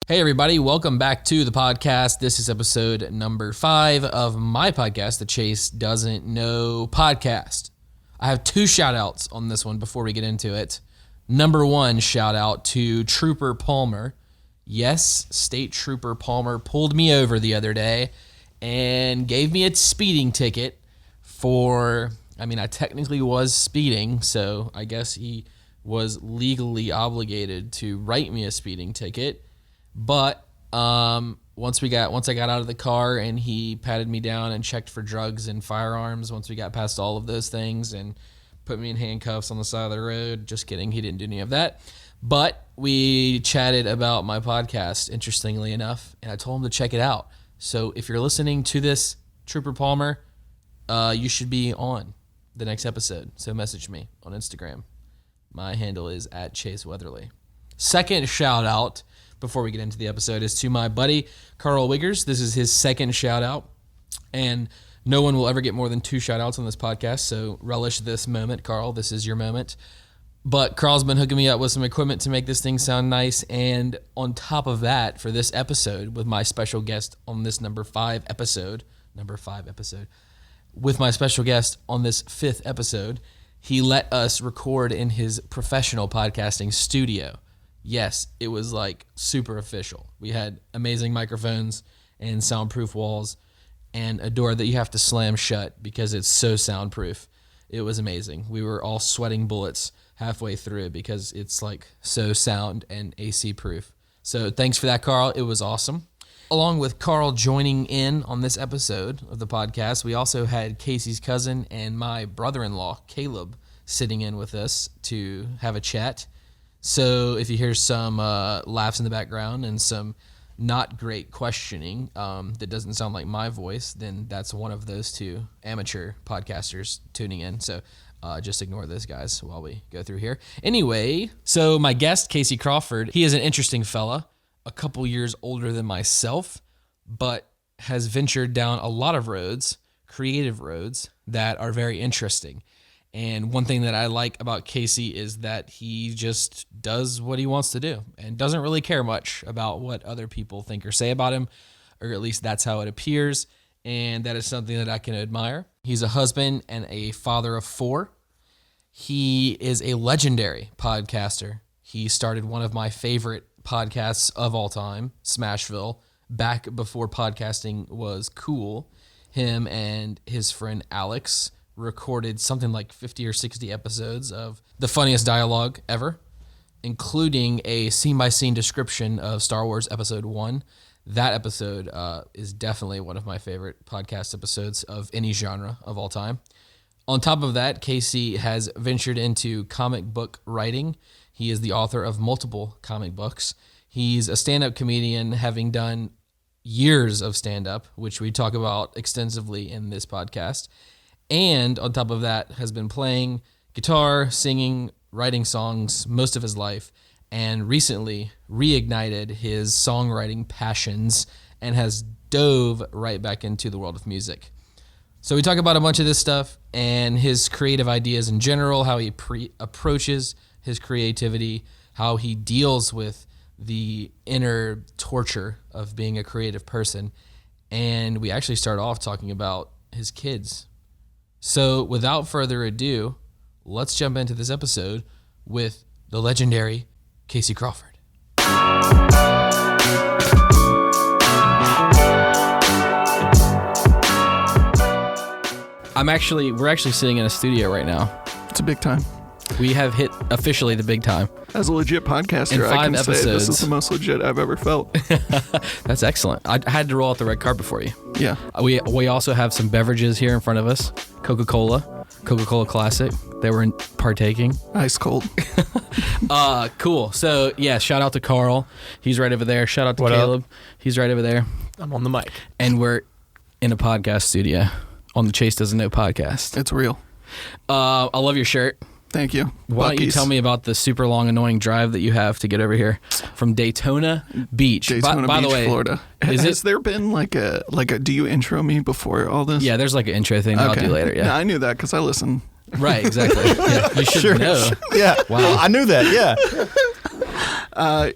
Hey everybody, welcome back to the podcast. This is episode number 5 of my podcast, the Chase Doesn't Know podcast. I have 2 shout outs on this one before we get into it. Number 1 shout out to Trooper Palmer. Yes, State Trooper Palmer pulled me over the other day and gave me a speeding ticket for, I technically was speeding, so I guess he was legally obligated to write me a speeding ticket. But once I got out of the car and he patted me down and checked for drugs and firearms, once we got past all of those things and put me in handcuffs on the side of the road, just kidding, he didn't do any of that. But we chatted about my podcast, interestingly enough, and I told him to check it out. So if you're listening to this, Trooper Palmer, you should be on the next episode. So message me on Instagram. My handle is @ChaseWeatherly. Second shout out before we get into the episode is to my buddy Carl Wiggers. This is his second shout out, and no one will ever get more than 2 shout outs on this podcast, so relish this moment. Carl, this is your moment. But Carl's been hooking me up with some equipment to make this thing sound nice, and on top of that, for this episode with my special guest on this number 5 episode, with my special guest on this 5th episode, he let us record in his professional podcasting studio. Yes, it was like super official. We had amazing microphones and soundproof walls and a door that you have to slam shut because it's so soundproof. It was amazing. We were all sweating bullets halfway through because it's like so sound and AC proof. So thanks for that, Carl. It was awesome. Along with Carl joining in on this episode of the podcast, we also had Casey's cousin and my brother-in-law, Caleb, sitting in with us to have a chat. So if you hear some laughs in the background and some not great questioning that doesn't sound like my voice, then that's one of those 2 amateur podcasters tuning in. So just ignore those guys while we go through here. Anyway, so my guest, Casey Crawford, he is an interesting fella, a couple years older than myself, but has ventured down a lot of roads, creative roads, that are very interesting. And one thing that I like about Casey is that he just does what he wants to do and doesn't really care much about what other people think or say about him, or at least that's how it appears. And that is something that I can admire. He's a husband and a father of 4. He is a legendary podcaster. He started one of my favorite podcasts of all time, Smashville, back before podcasting was cool. Him and his friend Alex recorded something like 50 or 60 episodes of the funniest dialogue ever, including a scene-by-scene description of Star Wars Episode 1. That episode is definitely one of my favorite podcast episodes of any genre of all time. On top of that, Casey has ventured into comic book writing. He is the author of multiple comic books. He's a stand-up comedian, having done years of stand-up, which we talk about extensively in this podcast. And on top of that, has been playing guitar, singing, writing songs most of his life, and recently reignited his songwriting passions and has dove right back into the world of music. So we talk about a bunch of this stuff and his creative ideas in general, how he approaches his creativity, how he deals with the inner torture of being a creative person. And we actually start off talking about his kids. So without further ado, let's jump into this episode with the legendary Casey Crawford. We're actually sitting in a studio right now. It's a big time. We have hit officially the big time. As a legit podcaster, I can say this is the most legit I've ever felt. That's excellent. I had to roll out the red carpet for you. Yeah. We also have some beverages here in front of us. Coca-Cola Classic. They were partaking. Ice cold. Cool. So, yeah, shout out to Carl. He's right over there. Shout out to Caleb. He's right over there. I'm on the mic. And we're in a podcast studio on the Chase Doesn't Know podcast. It's real. I love your shirt. Thank you. Why don't you tell me about the super long, annoying drive that you have to get over here from Daytona Beach? By the way, Florida. Has there been like a do you intro me before all this? Yeah, there's like an intro thing that I'll do later. Yeah, no, I knew that because I listen. Right, exactly. Yeah, you should know. Yeah. Wow. I knew that. Yeah.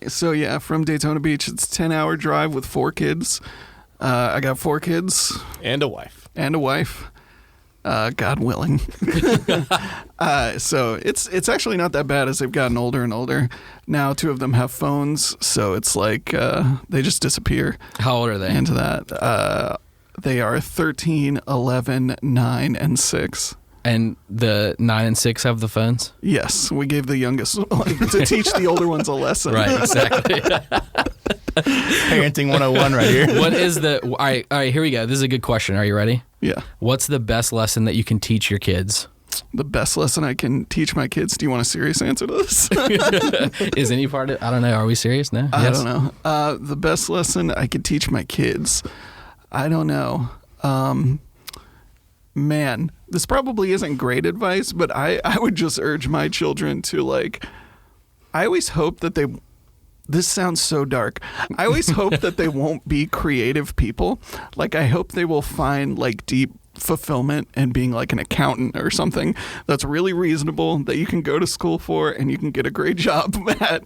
So yeah, from Daytona Beach, it's a 10-hour drive with 4 kids. I got 4 kids. And a wife. God willing. So it's actually not that bad as they've gotten older and older. Now 2 of them have phones, so it's like they just disappear. How old are they? Into that. They are 13, 11, 9, and 6. And the 9 and 6 have the phones? Yes, we gave the youngest to teach the older ones a lesson. Right, exactly. Parenting 101 right here. What is all right, here we go. This is a good question. Are you ready? Yeah. What's the best lesson that you can teach your kids? The best lesson I can teach my kids. Do you want a serious answer to this? Is any part of it? I don't know. Are we serious now? I don't know. The best lesson I could teach my kids. I don't know. Man, this probably isn't great advice, but I would just urge my children to I always hope that this sounds so dark. I always hope that they won't be creative people. I hope they will find deep fulfillment in being an accountant or something that's really reasonable that you can go to school for and you can get a great job at.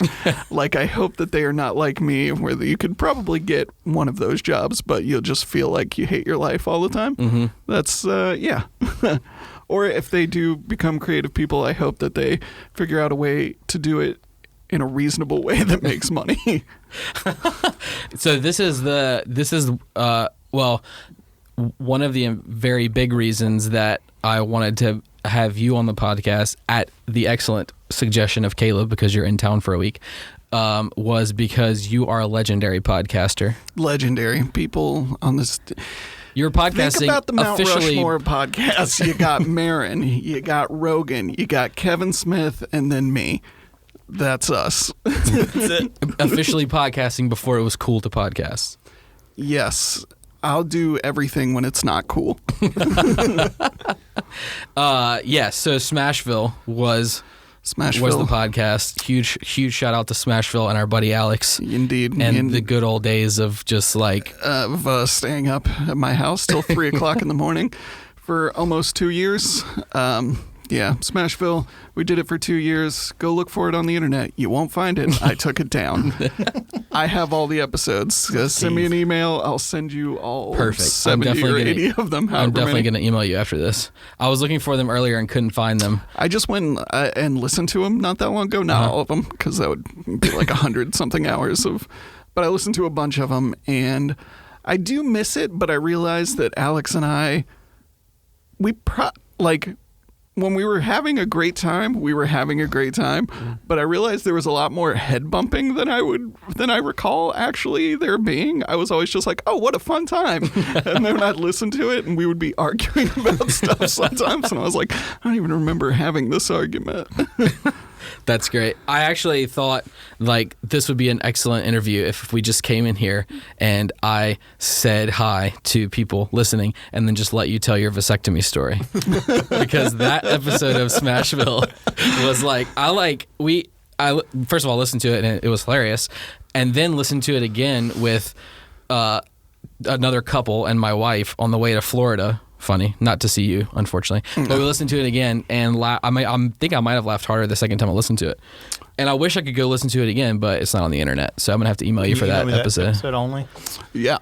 I hope that they are not like me, where you could probably get one of those jobs, but you'll just feel like you hate your life all the time. Mm-hmm. That's, yeah. Or if they do become creative people, I hope that they figure out a way to do it in a reasonable way that makes money. So this is one of the very big reasons that I wanted to have you on the podcast, at the excellent suggestion of Caleb, because you're in town for a week, was because you are a legendary podcaster. Legendary. People on this... You're podcasting. Think about the Mount officially... Rushmore podcasts. You got Marin, you got Rogan, you got Kevin Smith, and then me. That's us. That's it. Officially podcasting before it was cool to podcast. Yes. I'll do everything when it's not cool. Yes. So Smashville was the podcast. Huge shout out to Smashville and our buddy Alex. Indeed. And the good old days of just staying up at my house till 3 o'clock in the morning for almost 2 years. Yeah, Smashville. We did it for 2 years. Go look for it on the internet. You won't find it. I took it down. I have all the episodes. Send me an email. I'll send you all perfect. 70 or 80 of them. I'm definitely going to email you after this. I was looking for them earlier and couldn't find them. I just went and listened to them not that long ago. Not all of them, because that would be 100-something hours of... But I listened to a bunch of them, and I do miss it, but I realized that Alex and I... when we were having a great time, but I realized there was a lot more head bumping than I recall actually there being. I was always just oh, what a fun time. And then I'd listen to it and we would be arguing about stuff sometimes. And I was I don't even remember having this argument. That's great. I actually thought this would be an excellent interview if we just came in here and I said hi to people listening and then just let you tell your vasectomy story. Because that episode of Smashville was I first of all listened to it and it was hilarious, and then listened to it again with another couple and my wife on the way to Florida. Funny, not to see you, unfortunately. But we listened to it again, and I think I might have laughed harder the second time I listened to it. And I wish I could go listen to it again, but it's not on the internet, so I'm gonna have to email you for that episode. Episode only? Yeah,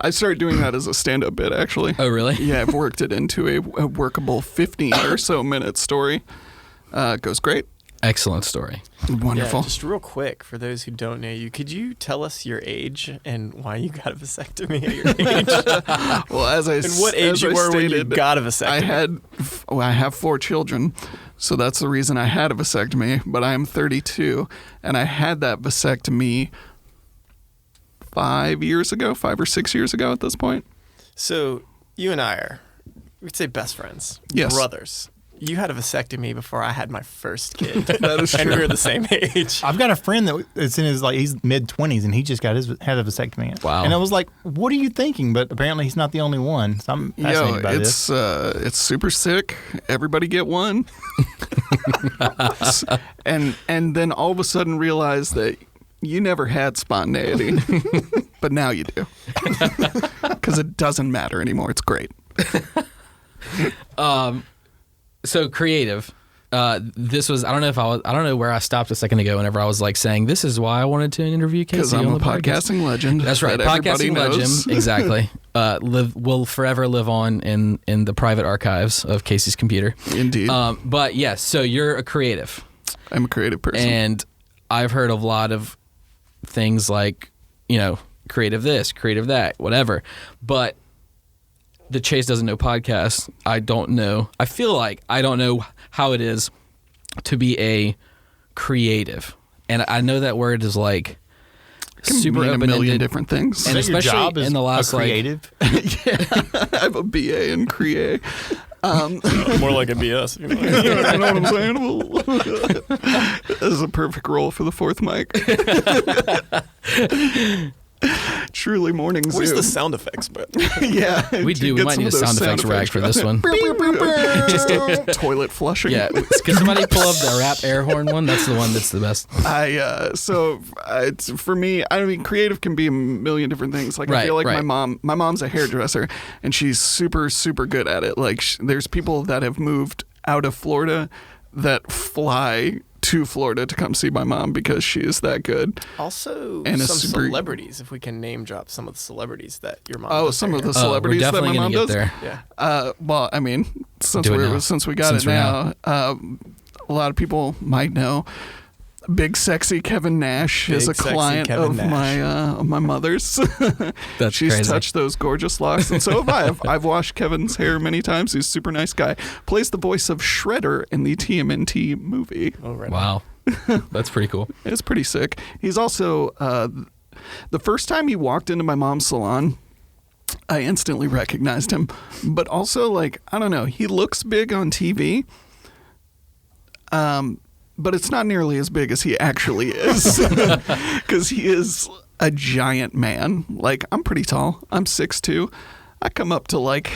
I started doing that as a stand-up bit, actually. Oh, really? Yeah, I've worked it into a workable 15 or so minute story. It goes great. Excellent story. Wonderful. Yeah, just real quick, for those who don't know you, could you tell us your age and why you got a vasectomy at your age? Well, and what age you were when you got a vasectomy? I have 4 children, so that's the reason I had a vasectomy, but I am 32, and I had that vasectomy 5 or 6 years ago at this point. So you and I are, we'd say best friends. Yes. Brothers. You had a vasectomy before I had my first kid. That is true. And we were the same age. I've got a friend that's in his he's mid-20s and he just had a vasectomy. Wow. And I was like, what are you thinking? But apparently he's not the only one. So I'm fascinated by this. It's super sick. Everybody get one. and then all of a sudden realize that you never had spontaneity, but now you do. Because it doesn't matter anymore. It's great. So creative. this was, I don't know where I stopped a second ago whenever I was like saying, this is why I wanted to interview Casey Because I'm on a the podcast. podcasting legend. That's right. that everybody Podcasting knows. legend. Exactly. Will forever live on in the private archives of Casey's computer. Indeed. But yes, so you're a creative. I'm a creative person. And I've heard of a lot of things like, creative this, creative that, whatever. But the Chase doesn't know podcast. I don't know. I feel like I don't know how it is to be a creative. And I know that word is like Can super mean a open-ended. million different things. And Is that your especially job as in the last a creative? I have a BA in Create. More like a BS. You know? You know what I'm saying? This is a perfect role for the fourth mic. Truly morning zoo. Where's the sound effects? But Yeah. We do. We get might some need a of those sound effects rack for this one. Just toilet flushing. Yeah. Can somebody pull up the rap air horn one? That's the one that's the best. For me, I mean, creative can be a million different things. Like I feel like Right. my mom's a hairdresser, and she's super good at it. Like there's people that have moved out of Florida that fly to Florida to come see my mom because she is that good. also And a some super- celebrities, if we can name drop some of the celebrities that your mom Oh, does some their of the hair. celebrities we're that my definitely mom gonna does. get there. Yeah. Well, I mean, since Do it now. we got Since it we're now, a lot of people might know. Big sexy Kevin Nash is a Big Sexy client Kevin of Nash. my mother's. That's She's crazy. touched those gorgeous locks, and so have I. I've washed Kevin's hair many times. He's a super nice guy. Plays the voice of Shredder in the TMNT movie. Oh, right. Wow. That's pretty cool. It's pretty sick. He's also the first time he walked into my mom's salon, I instantly recognized him. But also, like, I don't know, he looks big on TV. But it's not nearly as big as he actually is. Because he is a giant man. Like, I'm pretty tall. I'm 6'2". I come up to, like,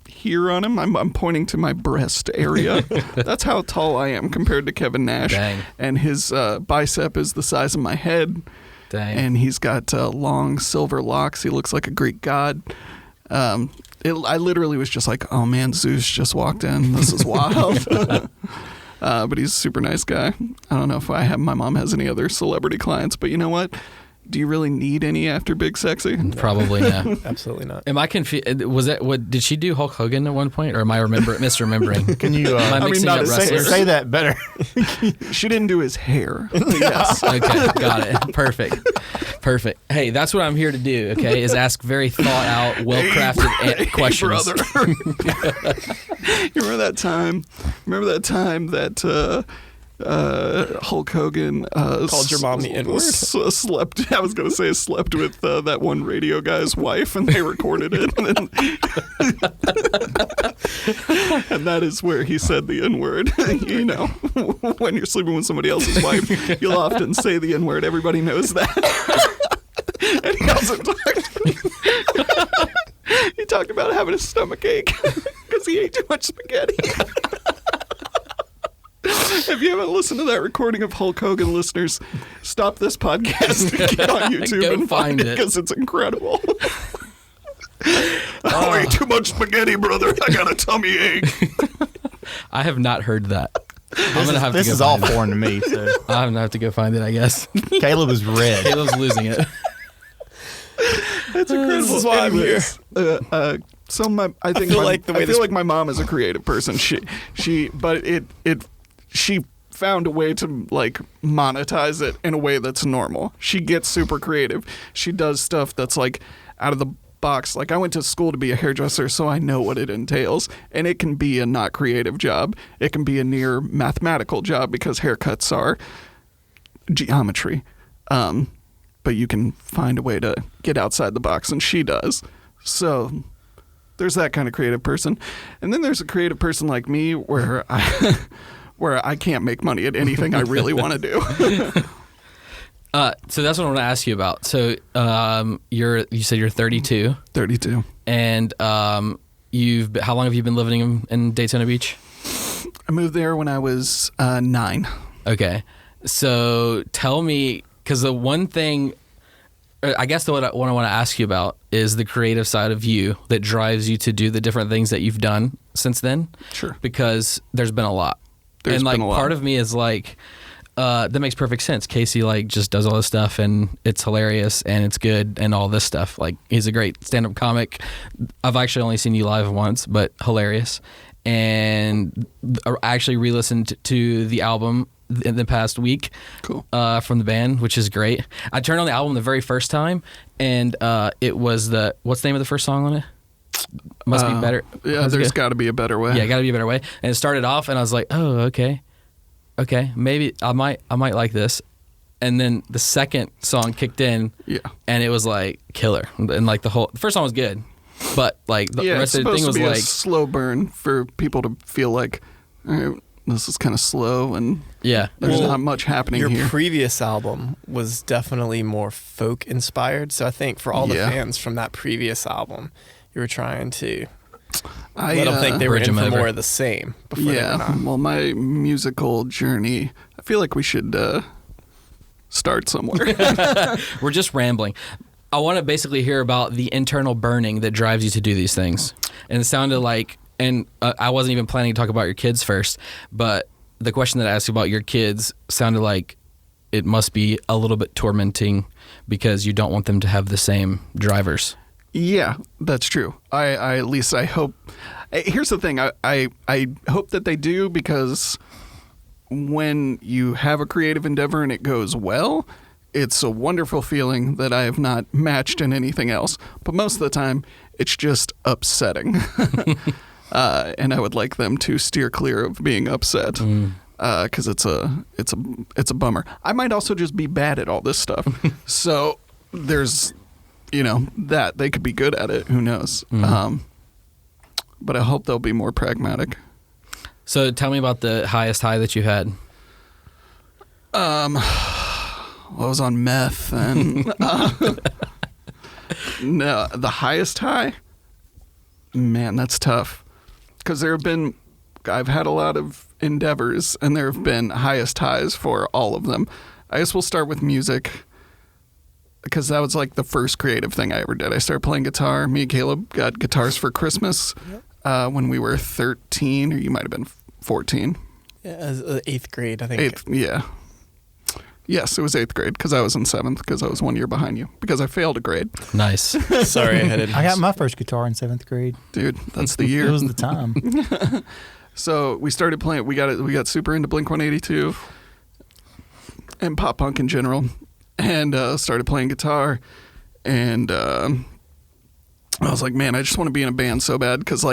here on him. I'm pointing to my breast area. That's how tall I am compared to Kevin Nash. Dang. And his bicep is the size of my head. Dang. And he's got long silver locks. He looks like a Greek god. I literally was just like, oh man, Zeus just walked in. This is wild. But he's a super nice guy. I don't know if my mom has any other celebrity clients, but you know what? Do you really need any after Big Sexy? Probably not. Absolutely not. Am I confused? Was that what? Did she do Hulk Hogan at one point, or am I misremembering? Can you Am I mixing not up as wrestlers? say that better? She didn't do his hair. Yes. Okay, got it. Perfect. Hey, that's what I'm here to do. Okay, is ask very thought out, well crafted questions. Hey, brother. You remember that time? That Hulk Hogan Called your mom the N-word? Slept. I was going to say slept with that one radio guy's wife, and they recorded it. And that is where he said the N-word. You know, when you're sleeping with somebody else's wife, you'll often say the N-word. Everybody knows that. And he also he talked about having a stomach ache because he ate too much spaghetti. If you haven't listened to that recording of Hulk Hogan, listeners, stop this podcast and get on YouTube Go and find it it. because it's incredible. I ate too much spaghetti, brother. I got a tummy ache. I have not heard that. I'm gonna have to This go is all find it. foreign to me. So I'm gonna have to go find it, I guess. Caleb is red. Caleb's losing it. It's incredible. This is why I'm here. I feel like the way this- my mom is a creative person. She found a way to like monetize it in a way that's normal. She gets super creative. She does stuff that's like out of the box. Like I went to school to be a hairdresser, so I know what it entails. And it can be a not creative job. It can be a near mathematical job because haircuts are geometry. But you can find a way to get outside the box, and she does. So there's that kind of creative person. And then there's a creative person like me where I can't make money at anything I really want to do. So that's what I want to ask you about. So you said you're 32, 32. and how long have you been living in Daytona Beach? I moved there when I was 9. Okay, so tell me, because the one thing, I guess what I want to ask you about is the creative side of you that drives you to do the different things that you've done since then. Sure. Because there's been a lot. There's and like been a lot. part of me is like, that makes perfect sense. Casey like just does all this stuff and it's hilarious and it's good and all this stuff. Like he's a great stand-up comic. I've actually only seen you live once, but hilarious. And I actually re-listened to the album in the past week. Cool. From the band, which is great. I turned on the album the very first time, and it was what's the name of the first song on it? Must be better. Yeah, there's got to be a better way. Yeah, got to be a better way. And it started off, and I was like, oh, okay, maybe I might like this. And then the second song kicked in, and it was like killer. And like the first song was good, but like the rest of the thing was like a slow burn for people to feel like, all right, this is kind of slow and there's not much happening your here. Your previous album was definitely more folk inspired, so I think for all the fans from that previous album, you were trying to let them think they were in for more of the same. Before they went on. Well, my musical journey, I feel like we should start somewhere. We're just rambling. I want to basically hear about the internal burning that drives you to do these things. And it sounded like, and I wasn't even planning to talk about your kids first, but the question that I asked about your kids sounded like it must be a little bit tormenting because you don't want them to have the same drivers. Yeah, that's true. I at least I hope. Here's the thing. I hope that they do, because when you have a creative endeavor and it goes well, it's a wonderful feeling that I have not matched in anything else. But most of the time, it's just upsetting. And I would like them to steer clear of being upset, because it's a bummer. I might also just be bad at all this stuff. So there's, that they could be good at it. Who knows? But I hope they'll be more pragmatic. So tell me about the highest high that you had. I was on meth and no, the highest high. Man, that's tough. Because I've had a lot of endeavors, and there have been highest highs for all of them. I guess we'll start with music, because that was like the first creative thing I ever did. I started playing guitar. Me and Caleb got guitars for Christmas when we were 13, or you might have been 14. Yeah, 8th grade, I think. Yes, it was 8th grade, because I was in 7th, because I was 1 year behind you, because I failed a grade. Nice. Sorry, I got my first guitar in 7th grade. Dude, that's the year. It was the time. So we started playing. We got super into Blink-182 and pop punk in general, and started playing guitar. And I was like, man, I just want to be in a band so bad, because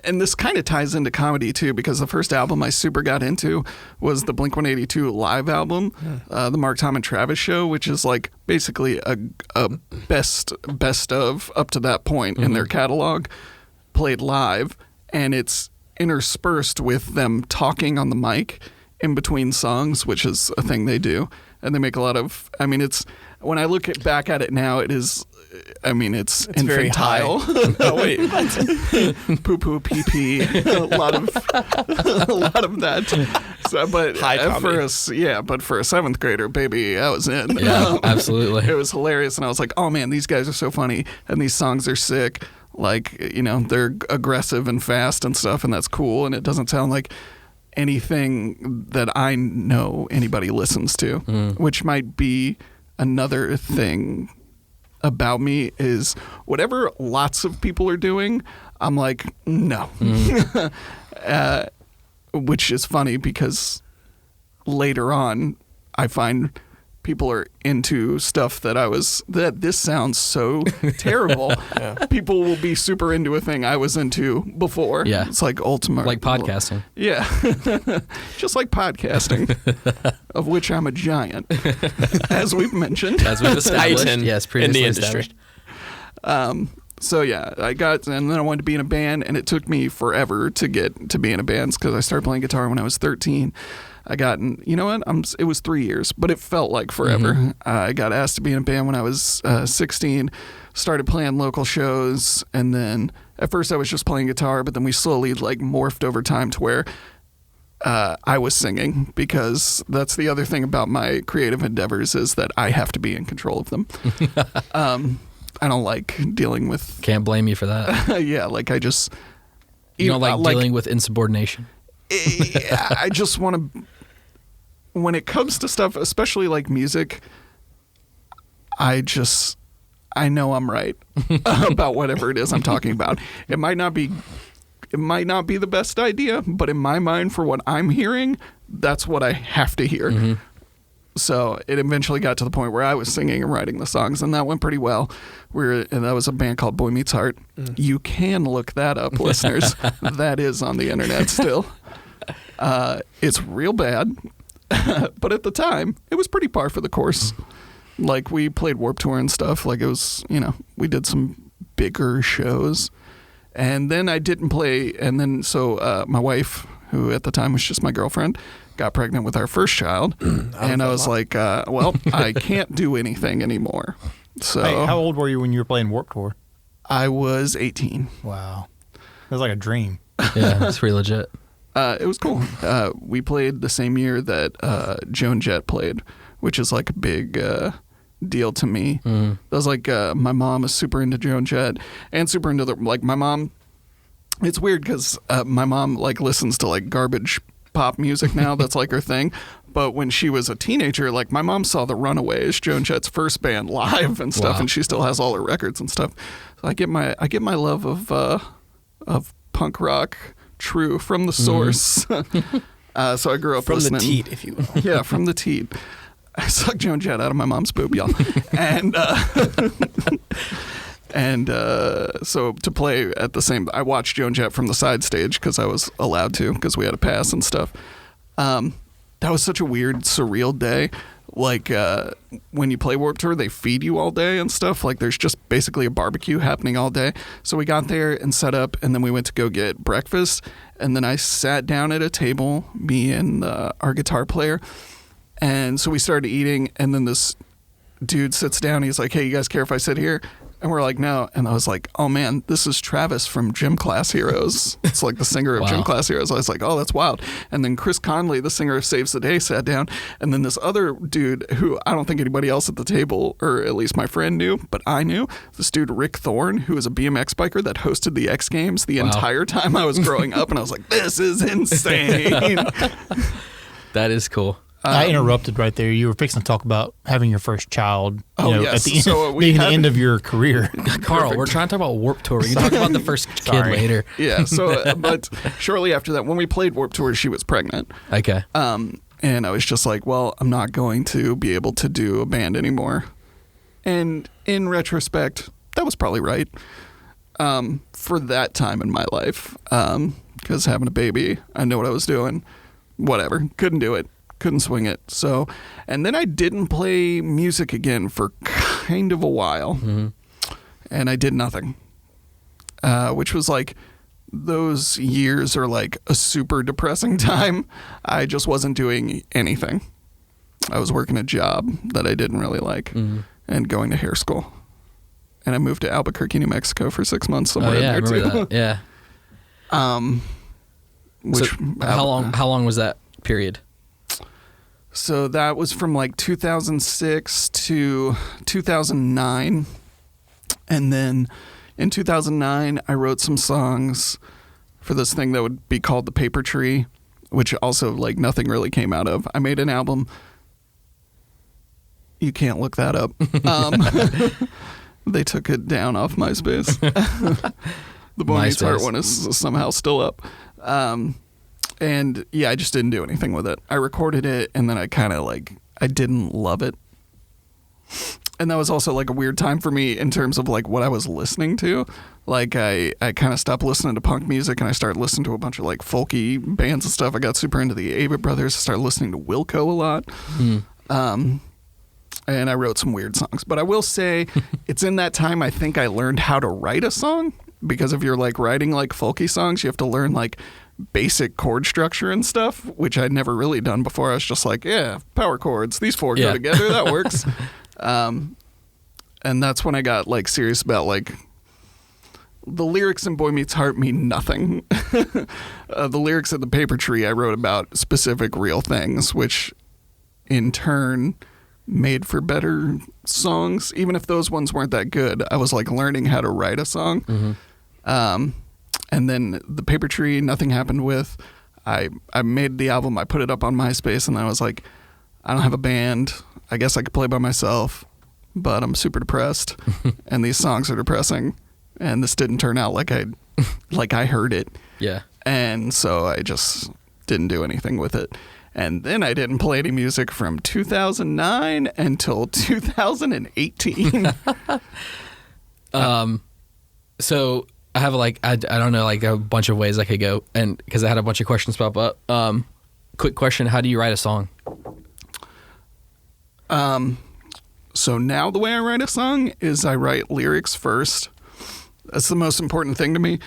and this kind of ties into comedy too, because the first album I super got into was the Blink-182 live album, the Mark, Tom, and Travis show, which is like basically a best of up to that point in their catalog, played live, and it's interspersed with them talking on the mic in between songs, which is a thing they do, and they make a lot of. I mean, it's when I look back at it now, it is. I mean, it's infantile. Oh wait, poo poo pee pee. A lot of that. So, but for a 7th grader, baby, I was in. Yeah, absolutely. It was hilarious, and I was like, oh man, these guys are so funny, and these songs are sick. Like, they're aggressive and fast and stuff, and that's cool, and it doesn't sound like anything that I know anybody listens to, which might be another thing about me, is whatever lots of people are doing, I'm like, no. Which is funny, because later on I find people are into stuff that this sounds so terrible. People will be super into a thing I was into before. Yeah. It's like ultimate. Like podcasting. Yeah. Just like podcasting, of which I'm a giant, as we've mentioned. As we've established. Titan yes, in the industry. So yeah, and then I wanted to be in a band, and it took me forever to get to be in a band, because I started playing guitar when I was 13. I got, you know what? It was 3 years, but it felt like forever. I got asked to be in a band when I was 16, started playing local shows, and then at first I was just playing guitar, but then we slowly morphed over time to where I was singing, because that's the other thing about my creative endeavors, is that I have to be in control of them. I don't like dealing with... Can't blame you for that. Yeah, You don't like dealing with insubordination? I just want to, when it comes to stuff, especially like music, I know I'm right about whatever it is I'm talking about. It might not be the best idea, but in my mind, for what I'm hearing, that's what I have to hear. Mm-hmm. So it eventually got to the point where I was singing and writing the songs, and that went pretty well. And that was a band called Boy Meets Heart. Mm. You can look that up, listeners. That is on the internet still. It's real bad, but at the time, it was pretty par for the course. Like, we played Warped Tour and stuff. Like, it was, we did some bigger shows. And then I didn't play, and then so my wife, who at the time was just my girlfriend, got pregnant with our first child, and I was like, well, I can't do anything anymore. So, hey, how old were you when you were playing Warped Tour? I was 18. Wow. It was like a dream. Yeah, it's pretty legit. It was cool. We played the same year that Joan Jett played, which is like a big deal to me. Mm. That was like, my mom is super into Joan Jett and super into my mom. It's weird because my mom like listens to like garbage pop music now. That's like her thing. But when she was a teenager, like my mom saw the Runaways, Joan Jett's first band, live and stuff, and she still has all her records and stuff. So I get my love of punk rock true from the source. Mm-hmm. So I grew up from listening. The teat, if you will. Yeah, from the teat. I sucked Joan Jett out of my mom's boob, y'all. And so to play at the same, I watched Joan Jett from the side stage because I was allowed to, because we had a pass and stuff. That was such a weird, surreal day. Like when you play Warped Tour, they feed you all day and stuff. Like there's just basically a barbecue happening all day. So we got there and set up, and then we went to go get breakfast. And then I sat down at a table, me and our guitar player. And so we started eating, and then this dude sits down. He's like, "Hey, you guys care if I sit here?" And we're like, "No." And I was like, "Oh man, this is Travis from Gym Class Heroes." It's like the singer of Gym Class Heroes. I was like, "Oh, that's wild." And then Chris Conley, the singer of Saves the Day, sat down. And then this other dude who I don't think anybody else at the table, or at least my friend knew, but I knew, this dude Rick Thorne, who is a BMX biker that hosted the X Games the entire time I was growing up. And I was like, "This is insane." That is cool. I interrupted right there. You were fixing to talk about having your first child yes. At the end, so being the end of your career. Carl, we're trying to talk about Warped Tour. You talk about the first kid later. Yeah, so but shortly after that, when we played Warped Tour, she was pregnant. Okay. And I was just like, well, I'm not going to be able to do a band anymore. And in retrospect, that was probably right for that time in my life. Because having a baby, I know what I was doing. Whatever. Couldn't do it. Couldn't swing it. So, and then I didn't play music again for kind of a while. Mm-hmm. And I did nothing. Which was like, those years are like a super depressing time. I just wasn't doing anything. I was working a job that I didn't really like and going to hair school. And I moved to Albuquerque, New Mexico for 6 months somewhere in there too. That. Yeah. How long was that period? So that was from like 2006 to 2009. And then in 2009, I wrote some songs for this thing that would be called The Paper Tree, which also like nothing really came out of. I made an album. You can't look that up. They took it down off MySpace. The Boy Meets Heart one is somehow still up. And yeah, I just didn't do anything with it. I recorded it, and then I kind of I didn't love it. And that was also like a weird time for me in terms of like what I was listening to. Like I kind of stopped listening to punk music, and I started listening to a bunch of like folky bands and stuff. I got super into the Avett Brothers. I started listening to Wilco a lot. And I wrote some weird songs. But I will say it's in that time I think I learned how to write a song, because if you're like writing like folky songs, you have to learn like basic chord structure and stuff, which I'd never really done before. I was just like, yeah, power chords, these four go together, that works. And that's when I got like serious about like the lyrics in Boy Meets Heart mean nothing. The lyrics of The Paper Tree I wrote about specific real things, which in turn made for better songs. Even if those ones weren't that good, I was like learning how to write a song. And then the Paper Tree, nothing happened with. I made the album, I put it up on MySpace, and I was like, I don't have a band. I guess I could play by myself, but I'm super depressed, and these songs are depressing, and this didn't turn out like I heard it. Yeah. And so I just didn't do anything with it. And then I didn't play any music from 2009 until 2018. So I have I don't know, a bunch of ways I could go, and because I had a bunch of questions pop up. Quick question: how do you write a song? So now the way I write a song is I write lyrics first. That's the most important thing to me.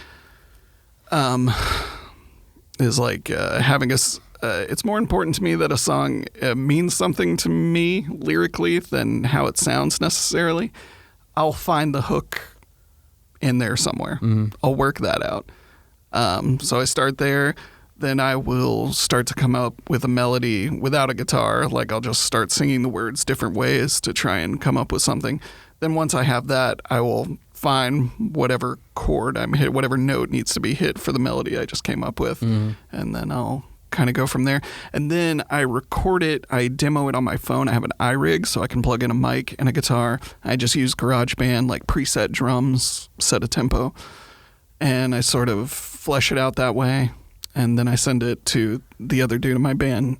Is having it's more important to me that a song means something to me lyrically than how it sounds necessarily. I'll find the hook in there somewhere. Mm-hmm. I'll work that out. So I start there. Then I will start to come up with a melody without a guitar. I'll just start singing the words different ways to try and come up with something. Then once I have that, I will find whatever chord I'm hit, whatever note needs to be hit for the melody I just came up with. Mm-hmm. And then I'll kind of go from there. And then I record it. I demo it on my phone. I have an iRig, so I can plug in a mic and a guitar. I just use GarageBand, preset drums, set a tempo. And I sort of flesh it out that way. And then I send it to the other dude in my band,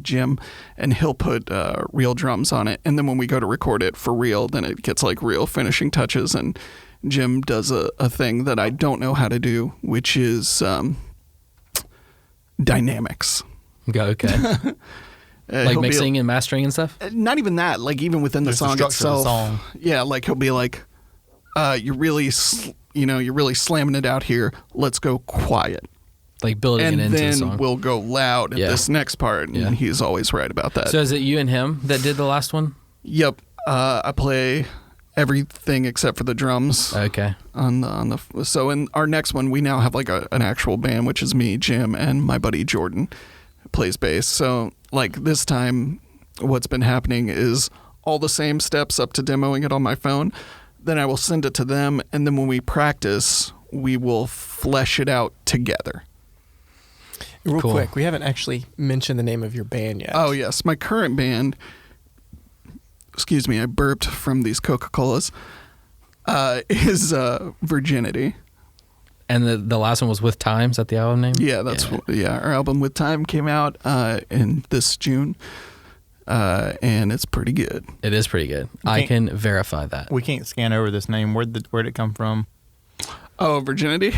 Jim, and he'll put real drums on it. And then when we go to record it for real, then it gets real finishing touches. And Jim does a thing that I don't know how to do, which is dynamics. Okay. Mixing and mastering and stuff? Not even that. Even within the song itself. Song. Yeah, he'll be you're really slamming it out here. Let's go quiet. Building it into the song. And then we'll go loud at this next part, and he's always right about that. So is it you and him that did the last one? Yep. I play everything except for the drums. Okay. So in our next one, we now have an actual band, which is me, Jim, and my buddy Jordan, who plays bass. So this time, what's been happening is all the same steps up to demoing it on my phone. Then I will send it to them, and then when we practice, we will flesh it out together. Real quick, we haven't actually mentioned the name of your band yet. Oh, yes. My current band, excuse me, I burped from these Coca-Colas, is Virginity. And the last one was With Time? Is that the album name? Yeah, our album With Time came out in this June, and it's pretty good. It is pretty good. I can verify that. We can't scan over this name. Where'd it come from? Oh, Virginity?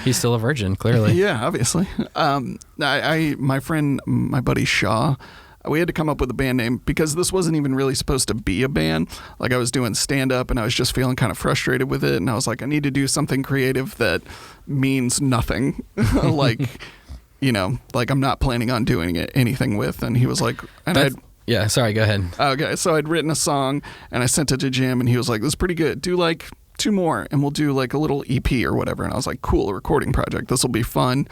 He's still a virgin, clearly. Yeah, obviously. My friend, my buddy Shaw, we had to come up with a band name because this wasn't even really supposed to be a band. I was doing stand-up and I was just feeling kind of frustrated with it. And I was like, I need to do something creative that means nothing. I'm not planning on doing anything with. And he was like... Yeah, sorry, go ahead. Okay, so I'd written a song and I sent it to Jim and he was like, this is pretty good. Do 2 more and we'll do a little EP or whatever. And I was like, cool, a recording project. This will be fun.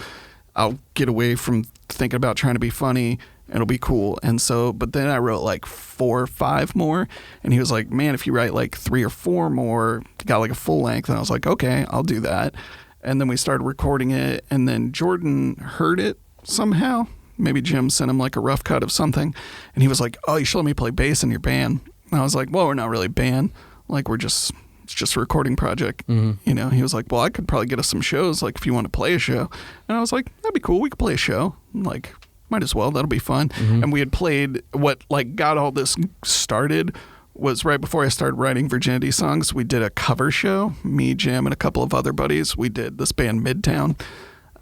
I'll get away from thinking about trying to be funny. It'll be cool. And so, but then I wrote 4 or 5 more. And he was like, man, if you write 3 or 4 more, you got a full length. And I was like, okay, I'll do that. And then we started recording it. And then Jordan heard it somehow. Maybe Jim sent him a rough cut of something. And he was like, oh, you should let me play bass in your band. And I was like, well, we're not really a band. It's just a recording project. Mm-hmm. He was like, well, I could probably get us some shows, if you want to play a show. And I was like, that'd be cool. We could play a show. Might as well. That'll be fun. Mm-hmm. And we had played what got all this started was right before I started writing Virginity songs. We did a cover show. Me, Jim, and a couple of other buddies. We did this band Midtown.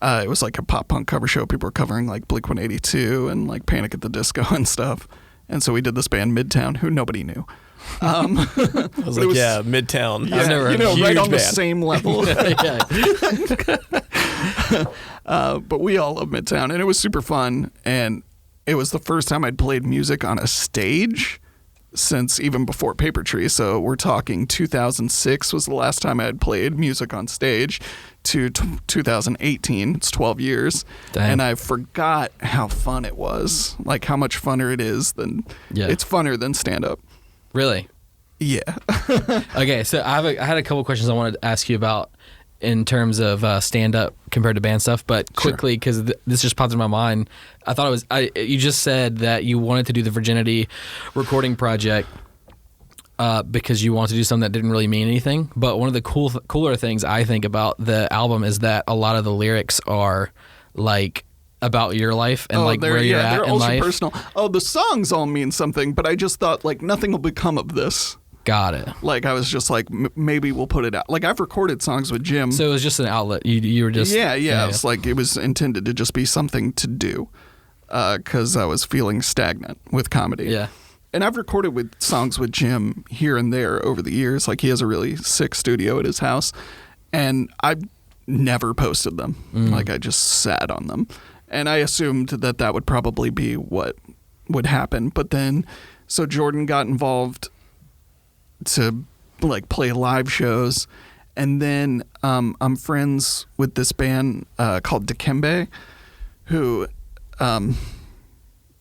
It was a pop punk cover show. People were covering Blink-182 and Panic at the Disco and stuff. And so we did this band Midtown, who nobody knew. I was Midtown. Yeah, I've never heard right on band. the same level. But we all love Midtown, and it was super fun. And it was the first time I'd played music on a stage since even before Paper Tree. So we're talking 2006 was the last time I had played music on stage to 2018. It's 12 years. Dang. And I forgot how fun it was, how much funner it is than it's funner than stand-up. Really? Yeah. Okay, so I had a couple questions I wanted to ask you about. in terms of stand-up compared to band stuff, but quickly, because this just popped in my mind, I thought it was, you just said that you wanted to do the Virginity recording project because you wanted to do something that didn't really mean anything. But one of the cooler things I think about the album is that a lot of the lyrics are like about your life and like where you're at in life. Personal. Oh, the songs all mean something, but I just thought like nothing will become of this. Got it. Like I was just like, maybe we'll put it out. Like I've recorded songs with Jim. So it was just an outlet. You were just yeah. It's like it was intended to just be something to do, because I was feeling stagnant with comedy. Yeah. And I've recorded with songs with Jim here and there over the years. Like he has a really sick studio at his house, and I've never posted them. Like I just sat on them, and I assumed that would probably be what would happen. But then, so Jordan got involved to like play live shows, and then I'm friends with this band called Dikembe, who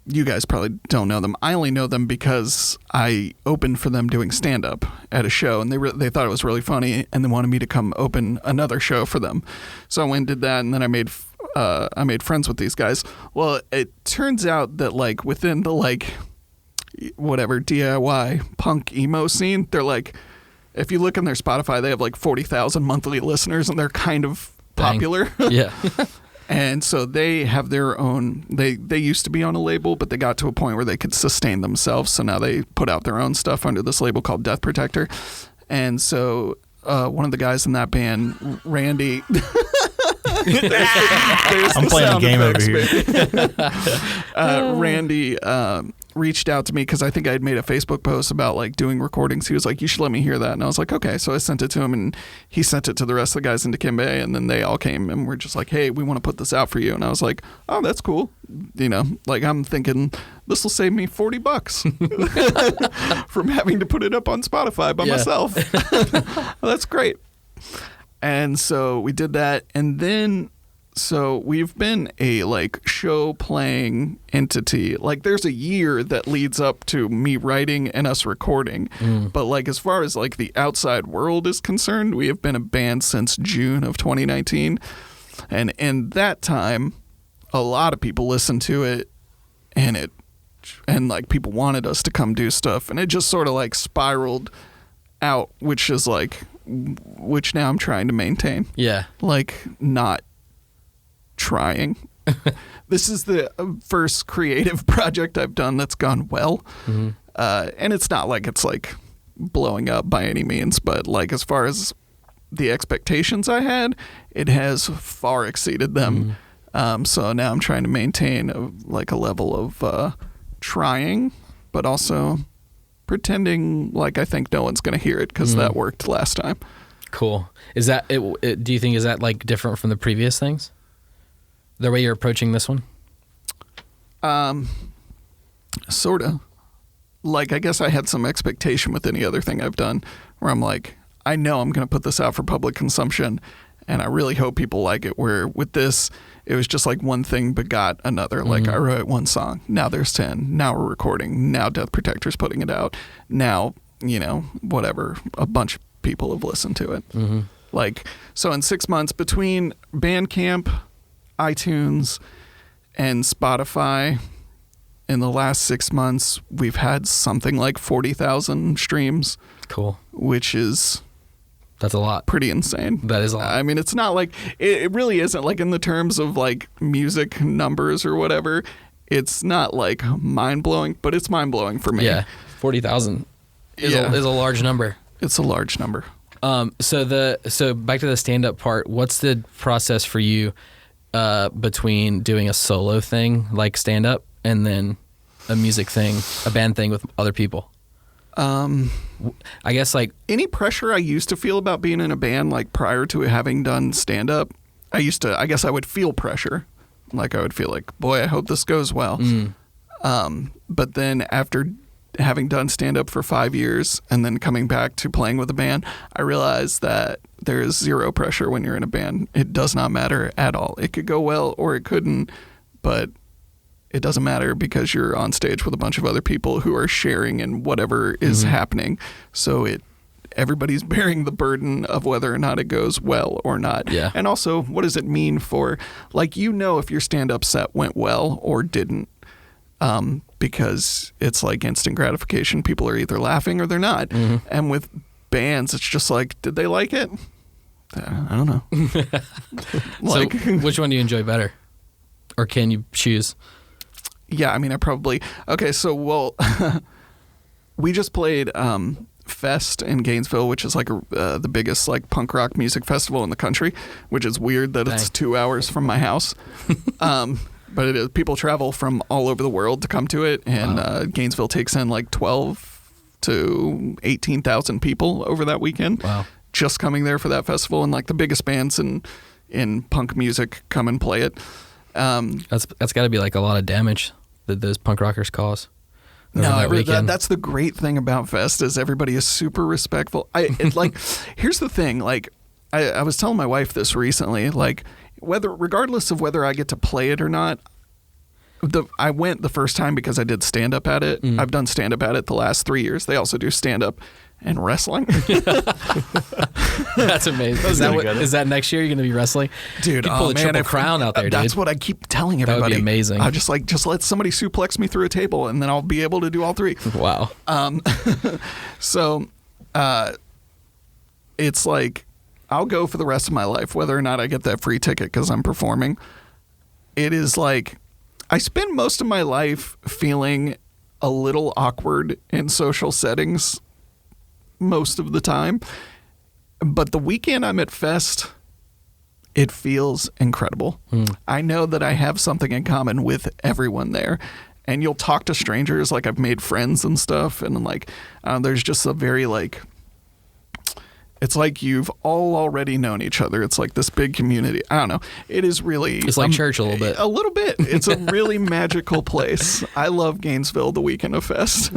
you guys probably don't know them. I only know them because I opened for them doing stand-up at a show, and they thought it was really funny, and they wanted me to come open another show for them. So I went and did that, and then I made friends with these guys. Well, it turns out that like within the like whatever DIY punk emo scene, they're like, if you look on their Spotify, they have like 40,000 monthly listeners, and they're kind of popular. Yeah. And so they have their own, they used to be on a label, but they got to a point where they could sustain themselves. So now they put out their own stuff under this label called Death Protector. And so one of the guys in that band, Randy, I'm playing a game over here. Randy reached out to me because I think I had made a Facebook post about like doing recordings. He was like, you should let me hear that. And I was like, okay. So I sent it to him, and he sent it to the rest of the guys in Dikembe, and then they all came and were just like, hey, we want to put this out for you. And I was like, oh, that's cool. You know, like I'm thinking this will save me $40 from having to put it up on Spotify by myself. Well, that's great. And so we did that, and then so we've been a like show playing entity. Like there's a year that leads up to me writing and us recording. But like as far as like the outside world is concerned, we have been a band since June of 2019. And in that time, a lot of people listened to it, and like people wanted us to come do stuff, and it just sort of like spiraled out, which now I'm trying to maintain. Yeah. Like not trying. This is the first creative project I've done that's gone well. And it's not like it's like blowing up by any means, but like as far as the expectations I had, it has far exceeded them. So now I'm trying to maintain a level of trying, but also pretending like I think no one's going to hear it, because that worked last time. Cool. Is that it? Do you think is that like different from the previous things? The way you're approaching this one? Sort of. Like, I guess I had some expectation with any other thing I've done where I'm like, I know I'm going to put this out for public consumption, and I really hope people like it. Where with this, it was just like one thing begot another. Like I wrote one song, now there's 10, now we're recording, now Death Protector's putting it out, now, you know, whatever, a bunch of people have listened to it. Like, so in 6 months between Bandcamp, iTunes, and Spotify, in the last 6 months, we've had something like 40,000 streams. Cool. Which is... That's a lot. Pretty insane. That is a lot. I mean, it's not like... It really isn't like in the terms of like music numbers or whatever. It's not like mind-blowing, but it's mind-blowing for me. Yeah. 40,000 is a large number. It's a large number. So back to the stand-up part, what's the process for you between doing a solo thing like stand-up and then a music thing, a band thing with other people? I guess like any pressure I used to feel about being in a band, like prior to having done stand-up, I guess I would feel pressure. Like I would feel like, boy, I hope this goes well. But then after having done stand-up for 5 years and then coming back to playing with a band, I realized that there is zero pressure when you're in a band. It does not matter at all. It could go well or it couldn't, but it doesn't matter because you're on stage with a bunch of other people who are sharing in whatever is happening. So everybody's bearing the burden of whether or not it goes well or not. Yeah. And also, what does it mean for, like, if your stand-up set went well or didn't, because it's like instant gratification. People are either laughing or they're not. Mm-hmm. And with bands, it's just like, did they like it? I don't know. Like, so which one do you enjoy better? Or can you choose? Yeah, I mean, okay, so, we just played Fest in Gainesville, which is like the biggest like punk rock music festival in the country, which is weird that it's 2 hours from my house. But it is. People travel from all over the world to come to it, and Gainesville takes in like 12 to 18,000 people over that weekend. Wow. Just coming there for that festival, and like the biggest bands in punk music come and play it. That's got to be like a lot of damage that those punk rockers cause. No, that's the great thing about Fest is everybody is super respectful. Here's the thing. Like, I was telling my wife this recently. Like, regardless of whether I get to play it or not, I went the first time because I did stand up at it. I've done stand up at it the last 3 years. They also do stand up and wrestling. That's amazing. Is that next year you're going to be wrestling? Dude, you pull the Triple Crown out there, dude. That's what I keep telling everybody. That would be amazing. I just let somebody suplex me through a table and then I'll be able to do all three. Wow. So it's like I'll go for the rest of my life whether or not I get that free ticket because I'm performing. It is like I spend most of my life feeling a little awkward in social settings most of the time, but the weekend I'm at Fest, it feels incredible. I know that I have something in common with everyone there, and you'll talk to strangers like I've made friends and stuff, and like there's just a very like it's like you've all already known each other. It's like this big community. I don't know. It is really... It's like church a little bit. A little bit. It's a really magical place. I love Gainesville the weekend of Fest.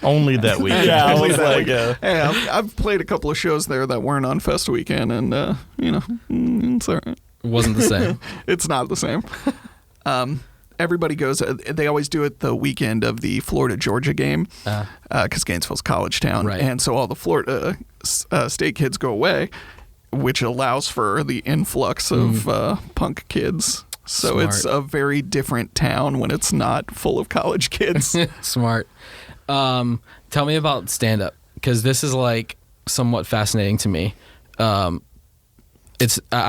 Only that weekend. Yeah, I was like... Hey, I've played a couple of shows there that weren't on Fest weekend, and, it's all right. It wasn't the same. It's not the same. Everybody goes, they always do it the weekend of the Florida-Georgia game because Gainesville's college town. Right. And so all the Florida state kids go away, which allows for the influx of punk kids. So Smart. It's a very different town when it's not full of college kids. Smart. Tell me about stand-up because this is like somewhat fascinating to me. I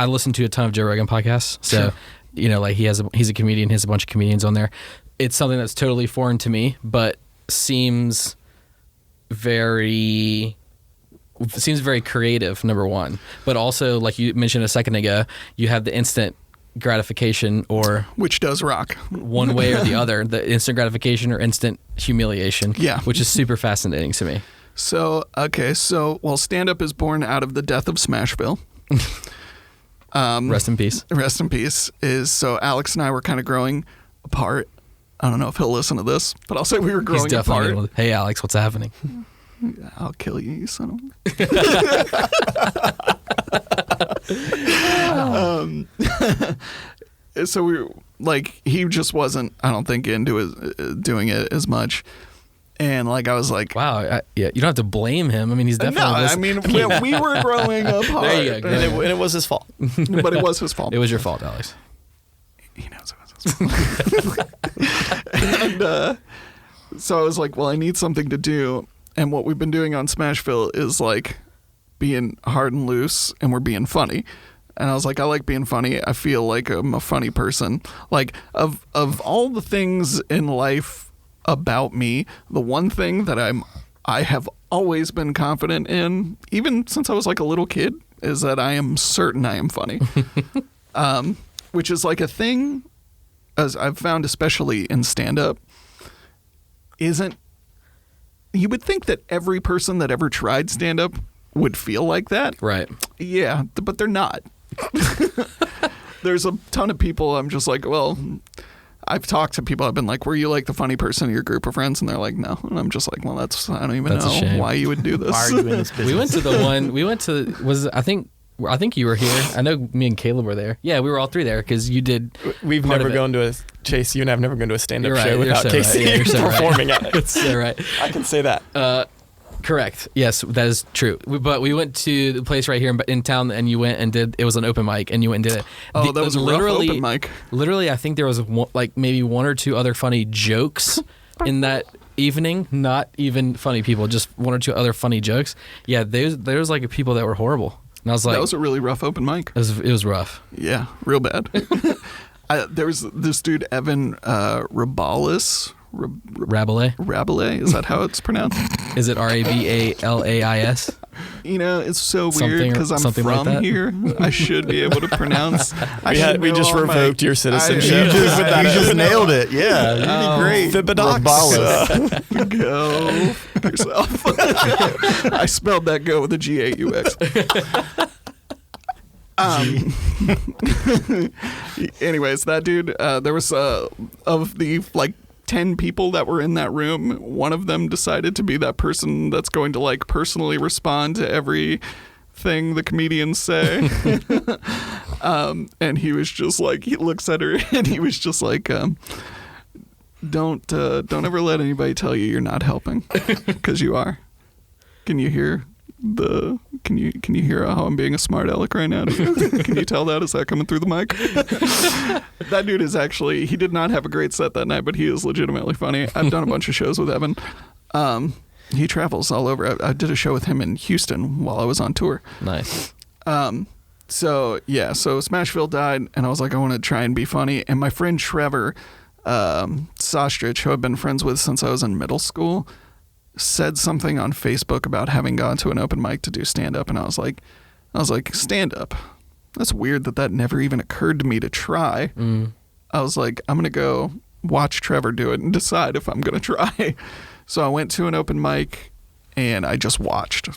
listen to a ton of Joe Rogan podcasts, so... Sure. Like he's a comedian, he has a bunch of comedians on there. It's something that's totally foreign to me, but seems very creative, number one. But also, like you mentioned a second ago, you have the instant gratification which does rock. One way or the other, the instant gratification or instant humiliation. Yeah. Which is super fascinating to me. So, stand-up is born out of the death of Smashville. Rest in peace. Rest in peace. So Alex and I were kind of growing apart. I don't know if he'll listen to this, but I'll say we were growing apart. Hey, Alex, what's happening? I'll kill you, you son of So we were, like, he just wasn't, I don't think, into doing it as much. And like I was like, wow, you don't have to blame him. I mean, he's definitely. We were growing apart. There you go. And it was his fault. But it was his fault. It was your fault, Alex. He knows it was his fault. And so I was like, well, I need something to do. And what we've been doing on Smashville is like being hard and loose, and we're being funny. And I was like, I like being funny. I feel like I'm a funny person. Like of all the things in life about me, the one thing that I have always been confident in, even since I was like a little kid, is that I am certain I am funny. Which is like a thing, as I've found, especially in stand-up, you would think that every person that ever tried stand-up would feel like that. Right. Yeah, but they're not. There's a ton of people I'm just like, well... I've talked to people. I've been like, "Were you like the funny person in your group of friends?" And they're like, "No." And I'm just like, "Well, I don't even know why you would do this." Why are you in this business? We went to I think you were here. I know me and Caleb were there. Yeah, we were all three there because you did. We've never gone to Chase. You and I have never gone to a stand-up show without Casey performing at it. That's so right. I can say that. Correct. Yes, that is true. But we went to the place right here in town, and you went and did. It was an open mic, and you went and did it. Oh, that was a rough open mic. Literally, I think there was maybe one or two other funny jokes in that evening. Not even funny people, just one or two other funny jokes. Yeah, there's like people that were horrible, and I was like, that was a really rough open mic. It was rough. Yeah, real bad. There was this dude Evan Rabalis. Rabelais? Is that how it's pronounced? Is it Rabalais? It's so weird because I'm from here. I should be able to pronounce. We just revoked your citizenship. You just nailed it. Yeah, you did great. Fibidox. Go fuck yourself. I spelled that go with a G-A-U-X. Anyways, that dude, there was of the 10 people that were in that room, one of them decided to be that person that's going to personally respond to everything the comedians say. And he was just he looks at her and he was just don't ever let anybody tell you you're not helping, because you are. Can you hear can you hear how I'm being a smart aleck right now? Can you tell that? Is that coming through the mic? That dude is actually, he did not have a great set that night, but he is legitimately funny. I've done a bunch of shows with Evan. He travels all over. I did a show with him in Houston while I was on tour. Nice. So Smashville died, and I was like, I want to try and be funny. And my friend Trevor Sostrich, who I've been friends with since I was in middle school, said something on Facebook about having gone to an open mic to do stand-up, and I was like, stand-up? That's weird that never even occurred to me to try. I was like, I'm going to go watch Trevor do it and decide if I'm going to try. So I went to an open mic, and I just watched.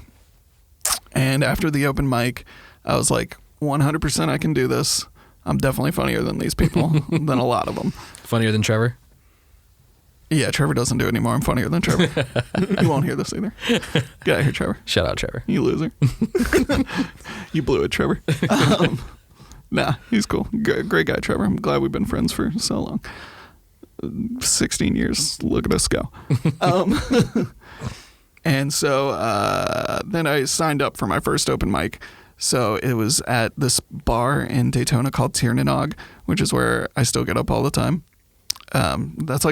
And after the open mic, I was like, 100% I can do this. I'm definitely funnier than these people, than a lot of them. Funnier than Trevor? Yeah, Trevor doesn't do it anymore. I'm funnier than Trevor. You won't hear this either. Get out of here, Trevor. Shout out, Trevor. You loser. You blew it, Trevor. Nah, he's cool. Great guy, Trevor. I'm glad we've been friends for so long. 16 years. Look at us go. And so then I signed up for my first open mic. So it was at this bar in Daytona called Tiernanog, which is where I still get up all the time. That's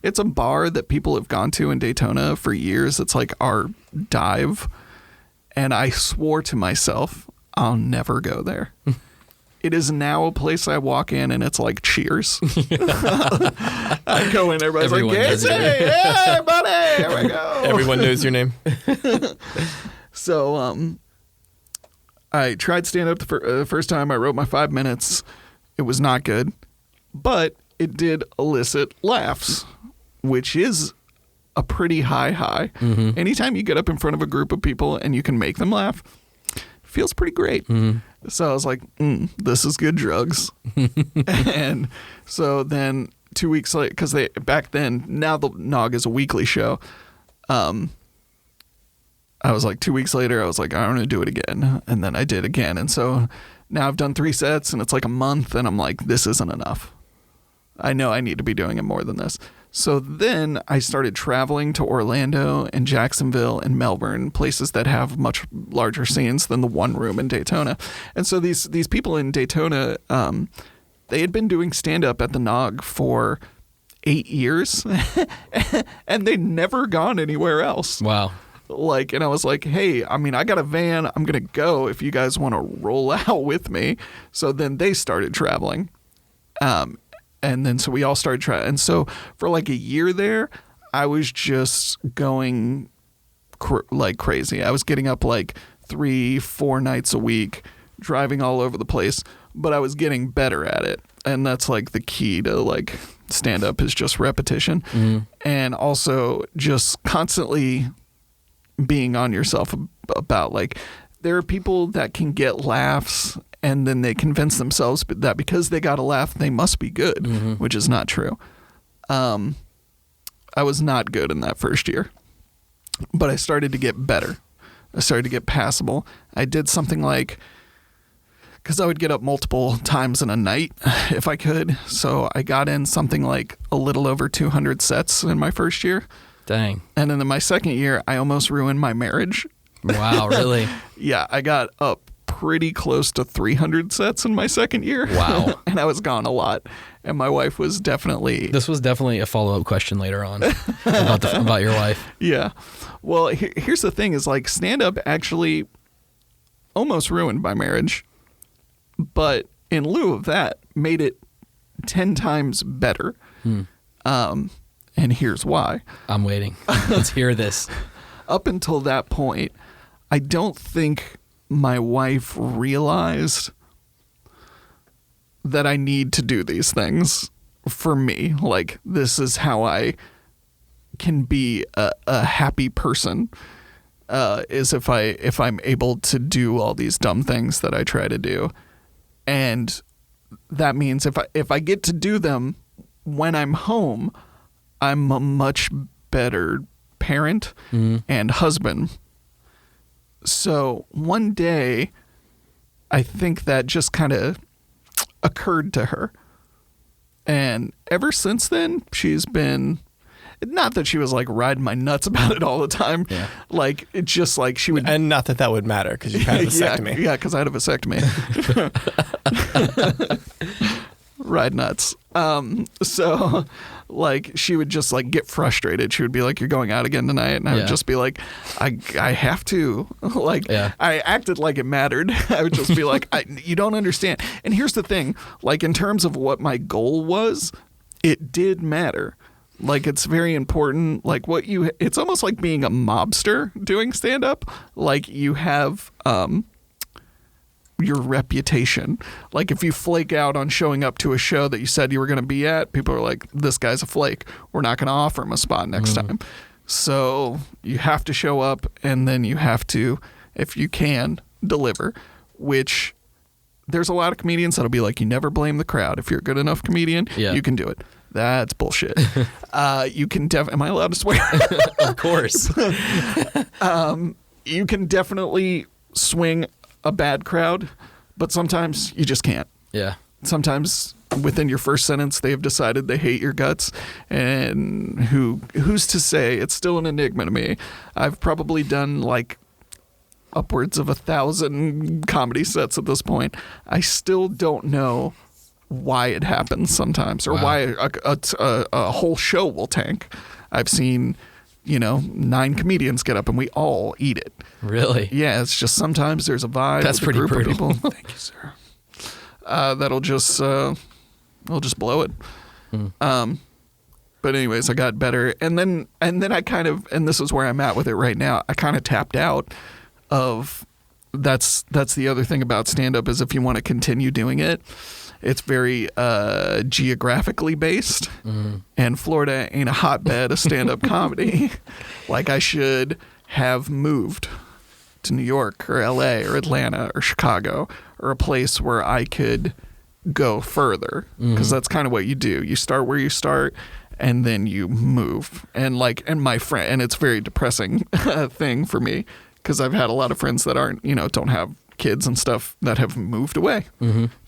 it's a bar that people have gone to in Daytona for years. It's like our dive. And I swore to myself, I'll never go there. It is now a place I walk in and it's like Cheers. I go in, everybody's Everyone like, hey, buddy, here we go. Everyone knows your name. So I tried stand-up the first time. I wrote my 5 minutes. It was not good. But it did elicit laughs, which is a pretty high. Mm-hmm. Anytime you get up in front of a group of people and you can make them laugh, it feels pretty great. Mm-hmm. So I was like, this is good drugs. And so then 2 weeks later, because back then, now the Nog is a weekly show. I was like, 2 weeks later, I was like, I'm going to do it again. And then I did again. And so now I've done 3 sets and it's like a month and I'm like, this isn't enough. I know I need to be doing it more than this. So then I started traveling to Orlando and Jacksonville and Melbourne, places that have much larger scenes than the one room in Daytona. And so these people in Daytona, they had been doing stand-up at the Nog for 8 years and they'd never gone anywhere else. Wow. And I was like, hey, I got a van. I'm going to go if you guys want to roll out with me. So then they started traveling. And then so we all started trying. And so for like a year there, I was just going crazy. I was getting up 3-4 nights a week, driving all over the place, but I was getting better at it. And that's the key to stand up is just repetition. Mm-hmm. And also just constantly being on yourself about there are people that can get laughs and then they convince themselves that because they got a laugh, they must be good, mm-hmm. which is not true. I was not good in that first year, but I started to get better. I started to get passable. I did something because I would get up multiple times in a night if I could. So I got in something a little over 200 sets in my first year. Dang. And then in my second year, I almost ruined my marriage. Wow, really? Yeah, I got up pretty close to 300 sets in my second year. Wow. And I was gone a lot. And my wife was definitely... This was definitely a follow-up question later on about your wife. Yeah. Well, here's the thing is like stand-up actually almost ruined my marriage. But in lieu of that, made it 10 times better. And here's why. I'm waiting. Let's hear this. Up until that point, I don't think my wife realized that I need to do these things for me. Like, this is how I can be a happy person, is if I'm able to do all these dumb things that I try to do. And that means if I get to do them when I'm home, I'm a much better parent and husband. So one day, I think that just kind of occurred to her. And ever since then, she's been, not that she was like riding my nuts about it all the time. Yeah. Like, it's just like she would. And not that that would matter because you had a vasectomy. Yeah, because I had a vasectomy. Ride nuts. So like she would just like get frustrated. She would be like, "You're going out again tonight," and I would just be like, "I have to." Like I acted like it mattered. I would just be like, "You don't understand." And here's the thing: like in terms of what my goal was, it did matter. Like it's very important. Like it's almost like being a mobster doing stand up. Like you have your reputation. Like if you flake out on showing up to a show that you said you were going to be at, people are like, this guy's a flake. We're not going to offer him a spot next time. So you have to show up, and then you have to, if you can, deliver, which there's a lot of comedians that'll be like, you never blame the crowd. If you're a good enough comedian, you can do it. That's bullshit. You can am I allowed to swear? Of course. You can definitely swing a bad crowd, but sometimes you just can't. Yeah. Sometimes within your first sentence, they've decided they hate your guts, and who's to say? It's still an enigma to me. I've probably done like upwards of 1,000 comedy sets at this point. I still don't know why it happens sometimes, or why a whole show will tank. I've seen 9 comedians get up and we all eat it. Really? Yeah, it's just sometimes there's a vibe. That's pretty group brutal. Of people. Thank you, sir. That'll just blow it. But anyways, I got better, and then I kind of, and this is where I'm at with it right now. I kind of tapped out of. That's the other thing about stand-up is if you want to continue doing it, it's very geographically based, and Florida ain't a hotbed of stand-up comedy. Like I should have moved to New York or LA or Atlanta or Chicago or a place where I could go further, because that's kind of what you do. You start where you start, and then you move. And my friend, and it's a very depressing thing for me, because I've had a lot of friends that aren't, don't have kids and stuff that have moved away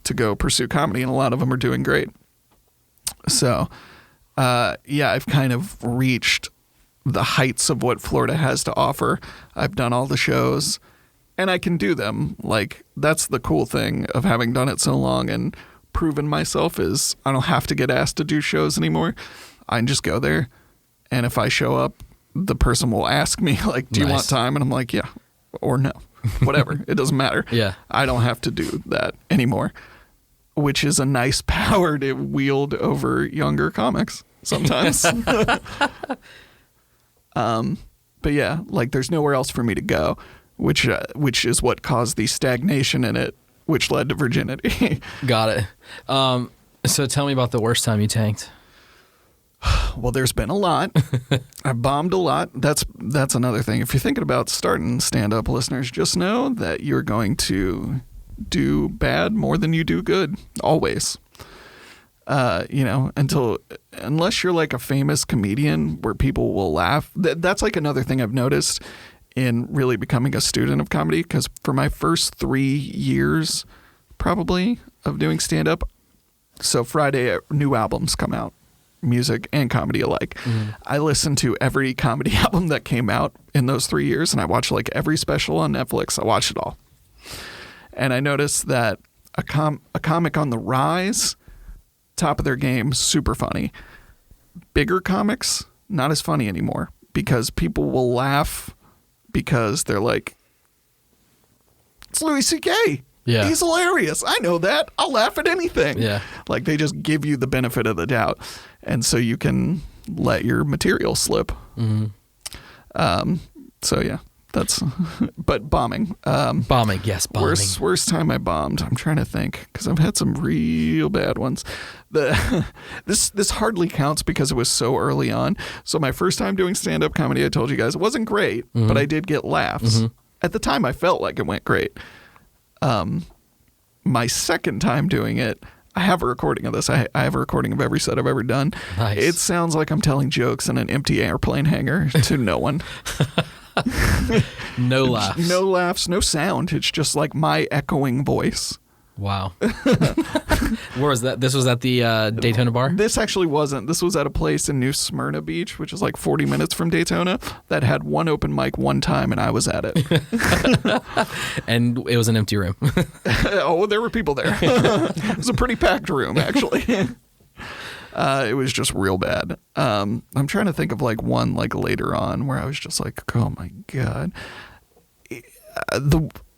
to go pursue comedy, and a lot of them are doing great. So, I've kind of reached the heights of what Florida has to offer. I've done all the shows, and I can do them. Like, that's the cool thing of having done it so long and proven myself is I don't have to get asked to do shows anymore. I can just go there, and if I show up, the person will ask me, like, do you want time? And I'm like, yeah, or no, whatever. It doesn't matter. Yeah. I don't have to do that anymore, which is a nice power to wield over younger comics sometimes. But yeah, like there's nowhere else for me to go, which is what caused the stagnation in it, which led to virginity. Got it. So tell me about the worst time you tanked. Well, there's been a lot. I bombed a lot. That's another thing. If you're thinking about starting stand-up, listeners, just know that you're going to do bad more than you do good, always. Unless you're like a famous comedian where people will laugh. That's like another thing I've noticed in really becoming a student of comedy, because for my first 3 years, probably, of doing stand-up, so Friday, new albums come out. music and comedy alike. I listened to every comedy album that came out in those 3 years, and I watched like every special on Netflix. I watched it all. And I noticed that a comic on the rise, top of their game, super funny. Bigger comics, not as funny anymore, because people will laugh because they're like, it's Louis C.K. Yeah. He's hilarious. I know that. I'll laugh at anything. Yeah. Like they just give you the benefit of the doubt. And so you can let your material slip. So yeah, that's, but bombing. Bombing, yes, bombing. Worst time I bombed. I'm trying to think because I've had some real bad ones. This hardly counts because it was so early on. So my first time doing stand-up comedy, I told you guys, it wasn't great, but I did get laughs. At the time, I felt like it went great. My second time doing it, I have a recording of this. I have a recording of every set I've ever done. Nice. It sounds like I'm telling jokes in an empty airplane hangar to no one. No laughs. No laughs, no sound. It's just like my echoing voice. Wow. Where was that? This was at the Daytona bar? This actually wasn't. This was at a place in New Smyrna Beach, which is like 40 minutes from Daytona, that had one open mic one time, and I was at it. And it was an empty room. Oh, there were people there. It was a pretty packed room, actually. It was just real bad. I'm trying to think of like one like later on where I was just like, oh my God.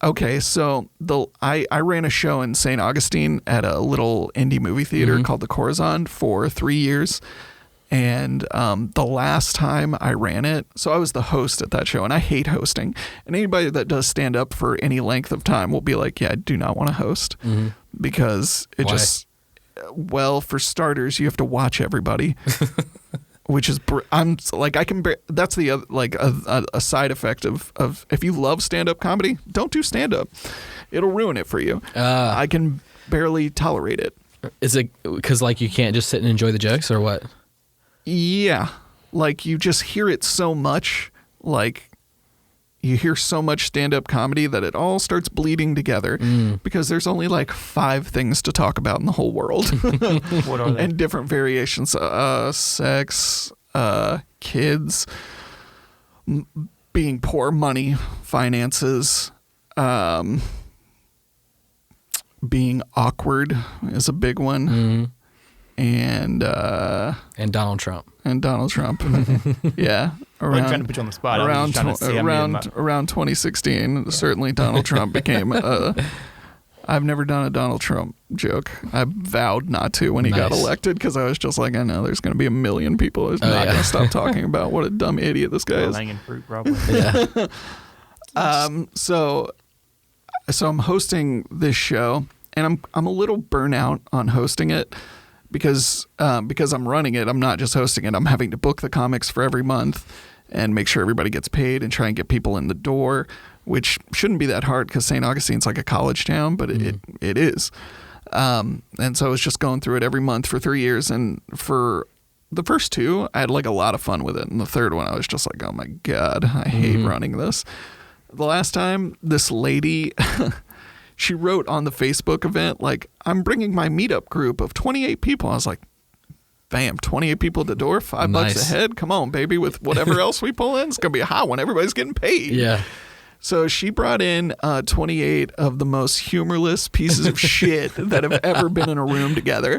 I ran a show in St. Augustine at a little indie movie theater called the Corazon for 3 years. And the last time I ran it, so I was the host at that show, and I hate hosting. And anybody that does stand up for any length of time will be like, yeah, I do not want to host because it Why? Well, for starters, you have to watch everybody. Which is, that's the other, like a side effect of if you love stand-up comedy, don't do stand-up. It'll ruin it for you. I can barely tolerate it. Is it because like you can't just sit and enjoy the jokes or what? Yeah. Like you just hear it so much, like you hear so much stand-up comedy that it all starts bleeding together because there's only like 5 things to talk about in the whole world. What are they? And different variations. Sex, kids, being poor, money, finances, being awkward is a big one. And Donald Trump. Yeah. I'm trying to put you on the spot. Around 2016, certainly Donald Trump became I've never done a Donald Trump joke. I vowed not to when he got elected because I was just like, I know there's going to be a million people who's not going to stop talking about what a dumb idiot this guy is. Hanging fruit, probably. Yeah. So I'm hosting this show, and I'm a little burnout on hosting it. Because I'm running it, I'm not just hosting it. I'm having to book the comics for every month and make sure everybody gets paid and try and get people in the door, which shouldn't be that hard because St. Augustine's like a college town, but it is. And so I was just going through it every month for 3 years. And for the first 2, I had like a lot of fun with it. And the third one, I was just like, oh my God, I hate running this. The last time, this lady... She wrote on the Facebook event, like, I'm bringing my meetup group of 28 people. I was like, bam, 28 people at the door, $5 a head. Come on, baby, with whatever else we pull in. It's going to be a hot one. Everybody's getting paid. Yeah. So she brought in 28 of the most humorless pieces of shit that have ever been in a room together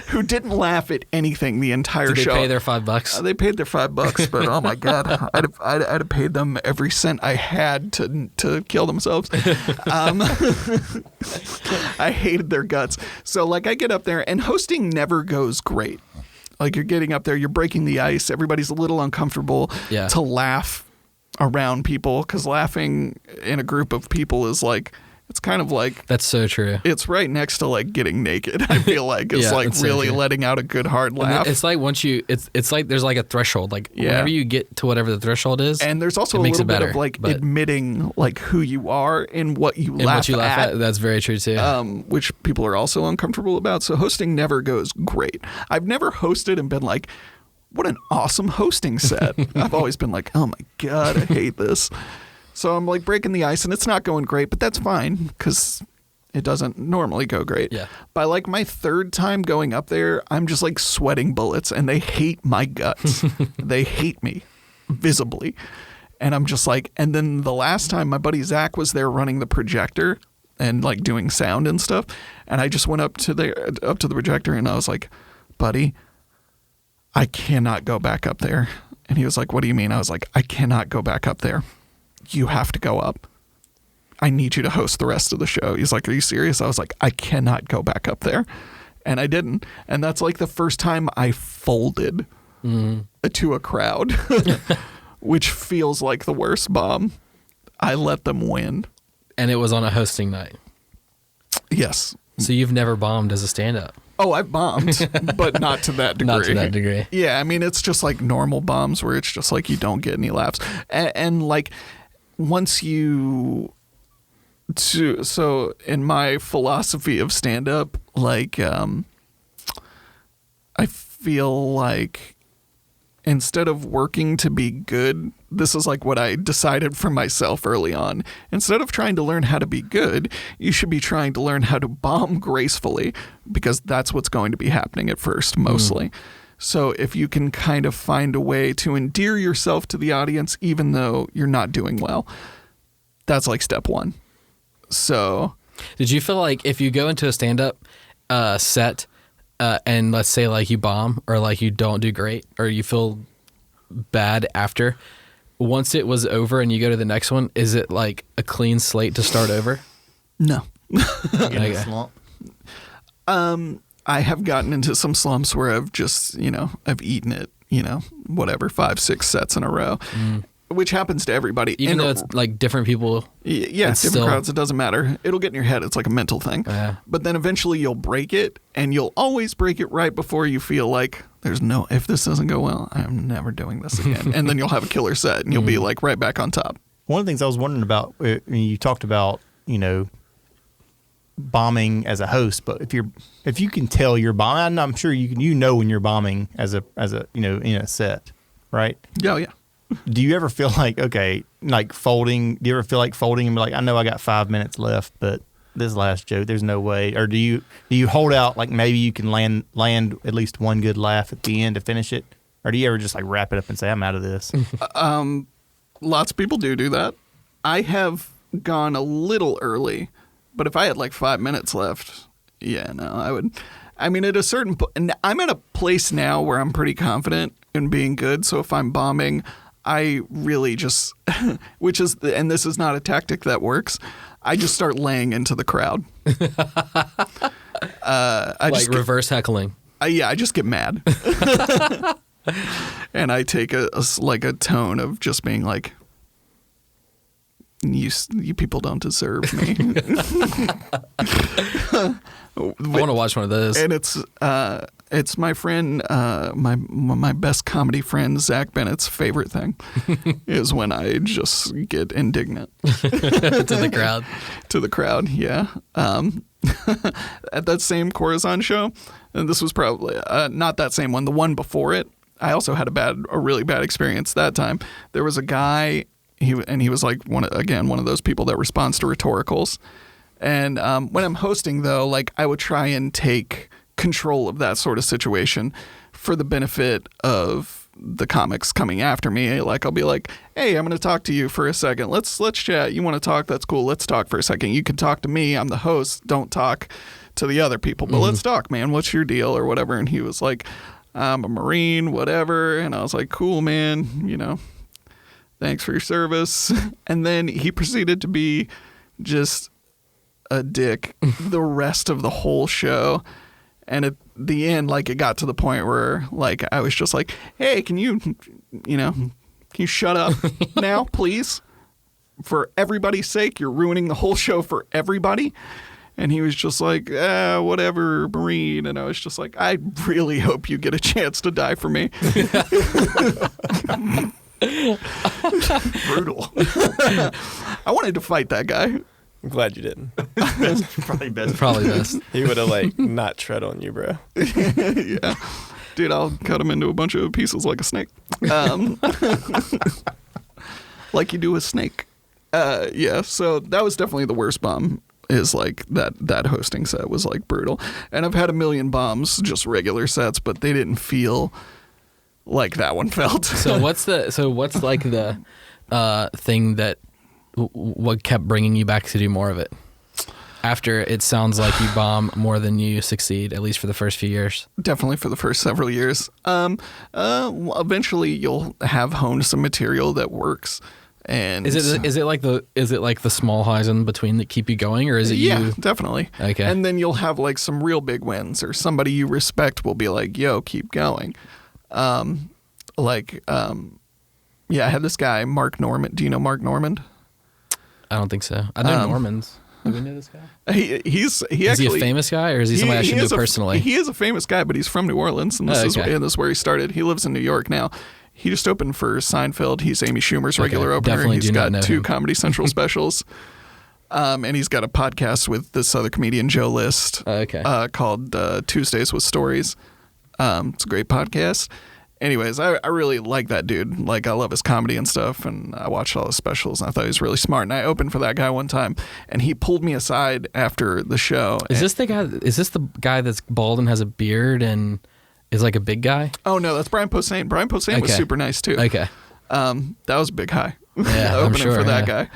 who didn't laugh at anything the entire show. Did they pay their $5? They paid their $5, but oh my God, I'd have paid them every cent I had to kill themselves. I hated their guts. So like I get up there and hosting never goes great. Like you're getting up there, you're breaking the ice. Everybody's a little uncomfortable to laugh around people because laughing in a group of people is like, it's kind of like, that's so true. It's right next to like getting naked. I feel like it's like really letting out a good hard laugh. It's like once you, it's like there's like a threshold. Like whenever you get to whatever the threshold is, and there's also a little bit of like admitting like who you are and what you laugh at. That's very true too. Which people are also uncomfortable about. So hosting never goes great. I've never hosted and been like, what an awesome hosting set. I've always been like, oh my God, I hate this. So I'm like breaking the ice and it's not going great, but that's fine because It doesn't normally go great. Yeah. By like my third time going up there, I'm just like sweating bullets and they hate my guts. They hate me visibly. And I'm just like, and then the last time my buddy Zach was there running the projector and like doing sound and stuff. And I just went up to the projector and I was like, buddy, I cannot go back up there. And he was like, what do you mean? I was like, I cannot go back up there. You have to go up. I need you to host the rest of the show. He's like, are you serious? I was like, I cannot go back up there. And I didn't. And that's like the first time I folded to a crowd, which feels like the worst bomb. I let them win. And it was on a hosting night. Yes. So you've never bombed as a stand-up? Oh, I've bombed, but not to that degree. Not to that degree. Yeah, I mean, it's just like normal bombs where it's just like you don't get any laughs. And like once you... So in my philosophy of stand-up, like I feel like instead of working to be good, this is like what I decided for myself early on. Instead of trying to learn how to be good, you should be trying to learn how to bomb gracefully, because that's what's going to be happening at first, mostly. So if you can kind of find a way to endear yourself to the audience, even though you're not doing well, that's like step one. So did you feel like if you go into a stand-up set and let's say like you bomb or like you don't do great or you feel bad after, once it was over and you go to the next one, is it like a clean slate to start over? No. Get a slump? I have gotten into some slumps where I've just, I've eaten it, whatever, 5, 6 sets in a row. Which happens to everybody. Even though it's like different people. Yeah, different crowds. It doesn't matter. It'll get in your head. It's like a mental thing. But then eventually you'll break it, and you'll always break it right before you feel like if this doesn't go well, I'm never doing this again. And then you'll have a killer set, and you'll be like right back on top. One of the things I was wondering about, you talked about, bombing as a host, but if you can tell you're bombing, I'm sure you know when you're bombing as a in a set, right? Yeah. Do you ever feel like, folding? Do you ever feel like folding and be like, I know I got 5 minutes left, but this last joke, there's no way? Or do you hold out like maybe you can land at least one good laugh at the end to finish it? Or do you ever just like wrap it up and say, I'm out of this? Lots of people do that. I have gone a little early, but if I had like 5 minutes left, I would. I mean, at a certain point, and I'm at a place now where I'm pretty confident in being good. So if I'm bombing, I really just, and this is not a tactic that works, I just start laying into the crowd. Reverse heckling. I just get mad. And I take a tone of just being like, you people don't deserve me. I want to watch one of those. And it's my friend, my best comedy friend, Zach Bennett's favorite thing is when I just get indignant. To the crowd. To the crowd, yeah. At that same Corazon show, and this was probably not that same one, the one before it, I also had a really bad experience that time. There was a guy, he was like one of those people that responds to rhetoricals. And when I'm hosting, though, like I would try and take control of that sort of situation for the benefit of the comics coming after me. Like I'll be like, hey, I'm going to talk to you for a second. Let's chat. You want to talk? That's cool. Let's talk for a second. You can talk to me. I'm the host. Don't talk to the other people. But let's talk, man. What's your deal or whatever? And he was like, I'm a Marine, whatever. And I was like, cool, man. Thanks for your service. And then he proceeded to be just a dick the rest of the whole show. And at the end, like it got to the point where like I was just like, hey, can you shut up now, please? For everybody's sake, you're ruining the whole show for everybody. And he was just like, whatever, Marine. And I was just like, I really hope you get a chance to die for me. Brutal. I wanted to fight that guy. I'm glad you didn't. Probably best. He would have not tread on you, bro. Yeah. Dude, I'll cut him into a bunch of pieces like a snake. Like you do a snake. So that was definitely the worst bomb. is like that hosting set was like brutal. And I've had a million bombs, just regular sets, but they didn't feel like that one felt. So what's like the thing that what kept bringing you back to do more of it? After it sounds like you bomb more than you succeed, at least for the first few years. Definitely for the first several years. Eventually you'll have honed some material that works. And is it like the small highs in between that keep you going, or is it you? Yeah, definitely. Okay. And then you'll have like some real big wins, or somebody you respect will be like, "Yo, keep going." I had this guy, Mark Normand. Do you know Mark Normand? I don't think so. I know Normans. Do we know this guy? Is he a famous guy, or is he somebody I should know personally? He is a famous guy, but he's from New Orleans, and this is where he started. He lives in New York now. He just opened for Seinfeld. He's Amy Schumer's regular opener. Definitely he's got 2 him. Comedy Central specials. And he's got a podcast with this other comedian, Joe List, called Tuesdays with Stories. It's a great podcast. Anyways, I really like that dude. Like, I love his comedy and stuff, and I watched all his specials, and I thought he was really smart. And I opened for that guy one time, and he pulled me aside after the show. Is this the guy that's bald and has a beard and is like a big guy? Oh, no, that's Brian Posehn. Brian Posehn was super nice, too. Okay. That was a big high. Yeah, opening I'm sure, for that guy.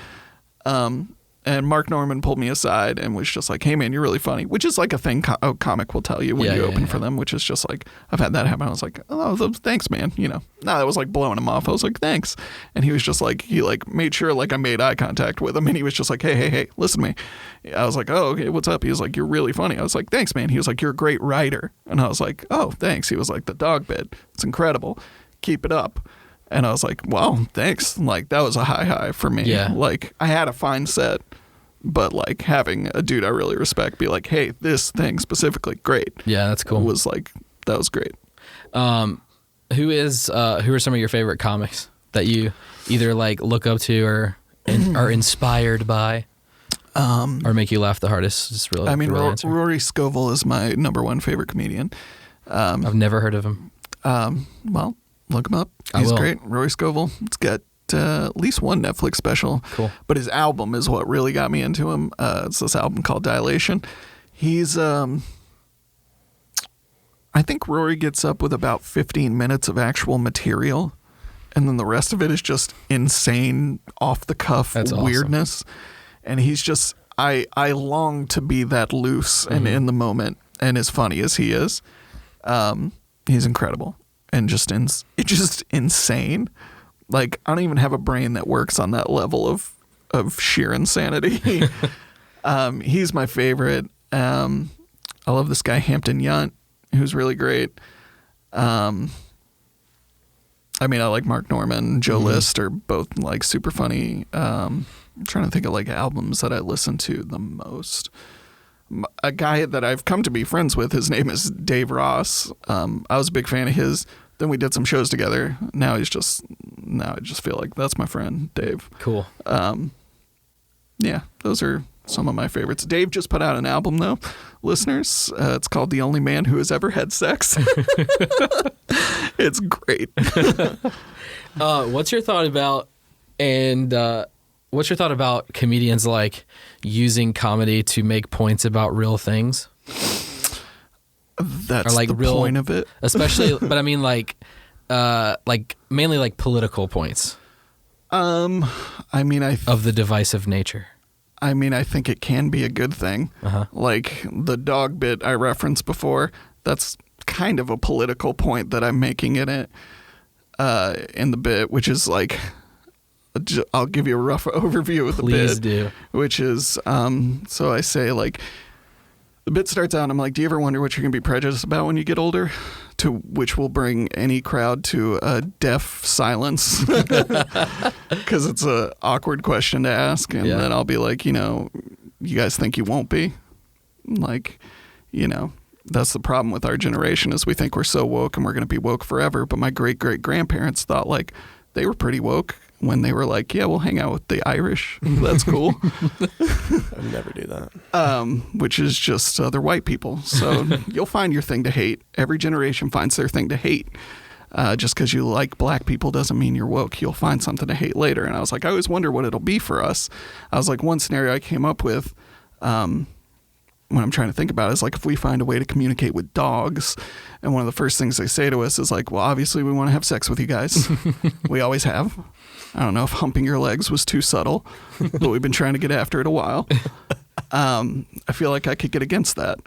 And Mark Normand pulled me aside and was just like, "Hey, man, you're really funny," which is like a thing a comic will tell you when you open for them, which is just like, I've had that happen. I was like, "Oh, thanks, man." That was like blowing him off. I was like, "Thanks." And he was just like, he like made sure like I made eye contact with him, and he was just like, hey, listen to me. I was like, "Oh, okay, what's up?" He was like, "You're really funny." I was like, "Thanks, man." He was like, "You're a great writer." And I was like, "Oh, thanks." He was like, "The dog bit, it's incredible. Keep it up." And I was like, "Wow, thanks." Like, that was a high for me. Yeah. Like, I had a fine set. But like having a dude I really respect be like, "Hey, this thing specifically, great." Yeah, that's cool. Was like, that was great. Who are some of your favorite comics that you either like look up to or are inspired by, or make you laugh the hardest? Just really. I mean, Rory Scovel is my number 1 favorite comedian. I've never heard of him. Well, look him up. He's great. Rory Scovel. It's got at least 1 Netflix special. Cool. But his album is what really got me into him. It's this album called Dilation. He's I think Rory gets up with about 15 minutes of actual material, and then the rest of it is just insane off the cuff weirdness. Awesome. And he's just I long to be that loose and in the moment and as funny as he is. He's incredible and just insane. Like, I don't even have a brain that works on that level of sheer insanity. He's my favorite. I love this guy, Hampton Yount, who's really great. I like Mark Normand, Joe List are both like super funny. I'm trying to think of like albums that I listen to the most. A guy that I've come to be friends with, his name is Dave Ross. I was a big fan of his. Then we did some shows together. Now I just feel like that's my friend, Dave. Cool. Yeah, those are some of my favorites. Dave just put out an album, though, listeners. It's called The Only Man Who Has Ever Had Sex. It's great. What's your thought about comedians like using comedy to make points about real things? That's like the point of it. Especially, but I mean like mainly like political points. Of the divisive nature. I mean, I think it can be a good thing. Like the dog bit I referenced before, that's kind of a political point that I'm making in it, in the bit, which is like, I'll give you a rough overview of the bit. Please do. Which is, so I say like, the bit starts out and I'm like, "Do you ever wonder what you're going to be prejudiced about when you get older?" To which will bring any crowd to a deaf silence. Because it's a awkward question to ask. And then I'll be like, "You guys think you won't be?" Like, that's the problem with our generation is we think we're so woke and we're going to be woke forever. But my great-great-grandparents thought like they were pretty woke when they were like, "Yeah, we'll hang out with the Irish. That's cool." I'd never do that. Which is just they're white people. So you'll find your thing to hate. Every generation finds their thing to hate. Just because you like black people doesn't mean you're woke. You'll find something to hate later. And I was like, I always wonder what it'll be for us. I was like, one scenario I came up with, when I'm trying to think about it is like if we find a way to communicate with dogs, and one of the first things they say to us is like, well, obviously we want to have sex with you guys. We always have. I don't know if humping your legs was too subtle, but we've been trying to get after it a while. I feel like I could get against that.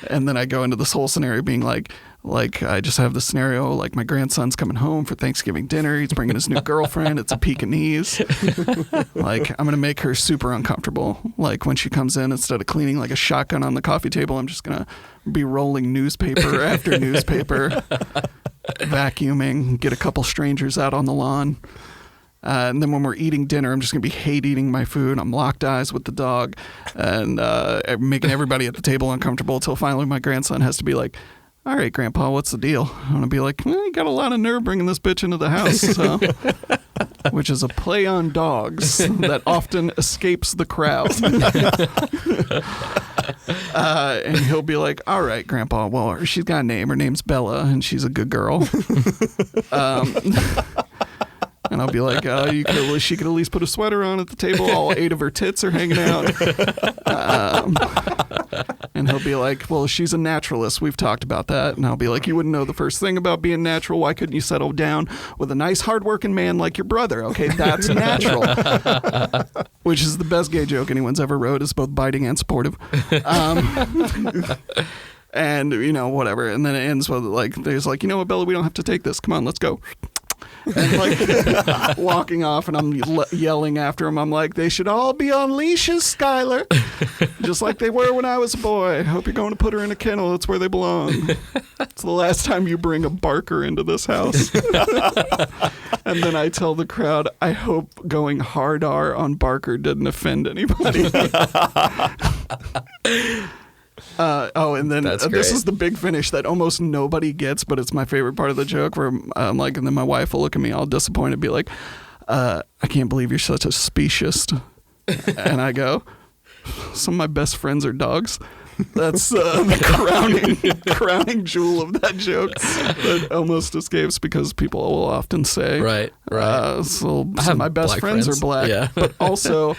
And then I go into this whole scenario being like I just have the scenario like my grandson's coming home for Thanksgiving dinner. He's bringing his new girlfriend. It's a Pekingese. Like I'm going to make her super uncomfortable. Like when she comes in, instead of cleaning like a shotgun on the coffee table, I'm just going to be rolling newspaper after newspaper, vacuuming, get a couple strangers out on the lawn. And then when we're eating dinner, I'm just going to be hate eating my food. I'm locked eyes with the dog and making everybody at the table uncomfortable until finally my grandson has to be like, all right, Grandpa, what's the deal? I'm going to be like, well, you got a lot of nerve bringing this bitch into the house. So, which is a play on dogs that often escapes the crowd. And he'll be like, all right, Grandpa, well, she's got a name. Her name's Bella, and she's a good girl. And I'll be like, she could at least put a sweater on at the table. All 8 of her tits are hanging out. And he'll be like, well, she's a naturalist. We've talked about that. And I'll be like, you wouldn't know the first thing about being natural. Why couldn't you settle down with a nice, hardworking man like your brother? Okay, that's natural. Which is the best gay joke anyone's ever wrote. It's both biting and supportive. And, whatever. And then it ends with, like, there's like, you know what, Bella, we don't have to take this. Come on, let's go. And like walking off, and I'm yelling after him. I'm like, they should all be on leashes, Skylar, just like they were when I was a boy. Hope you're going to put her in a kennel. That's where they belong. It's the last time you bring a barker into this house. And then I tell the crowd, I hope going hard R on Barker didn't offend anybody. And then this is the big finish that almost nobody gets, but it's my favorite part of the joke where I'm like, and then my wife will look at me all disappointed and be like, I can't believe you're such a speciesist. And I go, some of my best friends are dogs. That's the crowning jewel of that joke that almost escapes because people will often say, right. So my best friends are black, yeah. But also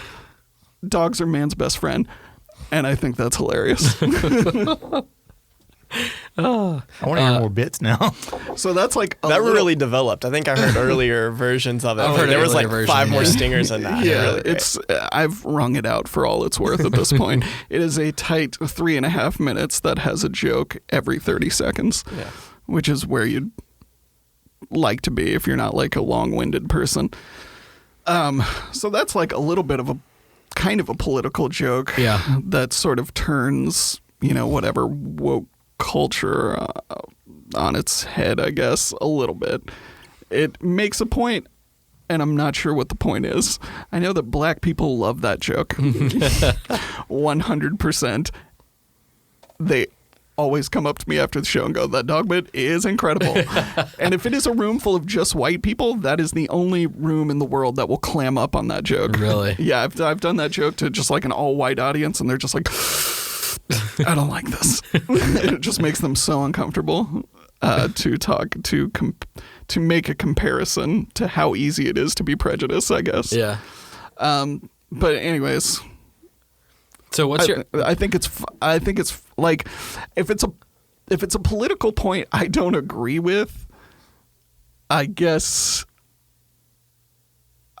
dogs are man's best friend. And I think that's hilarious. I want to hear more bits now. So that's like that really developed. I think I heard earlier versions of it. There was like 5 more stingers in that. Yeah, really I've wrung it out for all it's worth at this point. It is a tight 3.5 minutes that has a joke every 30 seconds, which is where you'd like to be if you're not like a long-winded person. So that's like a little bit of a kind of a political joke that sort of turns, whatever woke culture on its head, I guess, a little bit. It makes a point, and I'm not sure what the point is. I know that black people love that joke. 100%. They always come up to me after the show and go, that dog bit is incredible. And if it is a room full of just white people, that is the only room in the world that will clam up on that joke. Really? Yeah, I've done that joke to just like an all-white audience, and they're just like, I don't like this. It just makes them so uncomfortable to make a comparison to how easy it is to be prejudiced, I guess. Yeah. But anyways... So what's your? I think it's like if it's a political point I don't agree with, I guess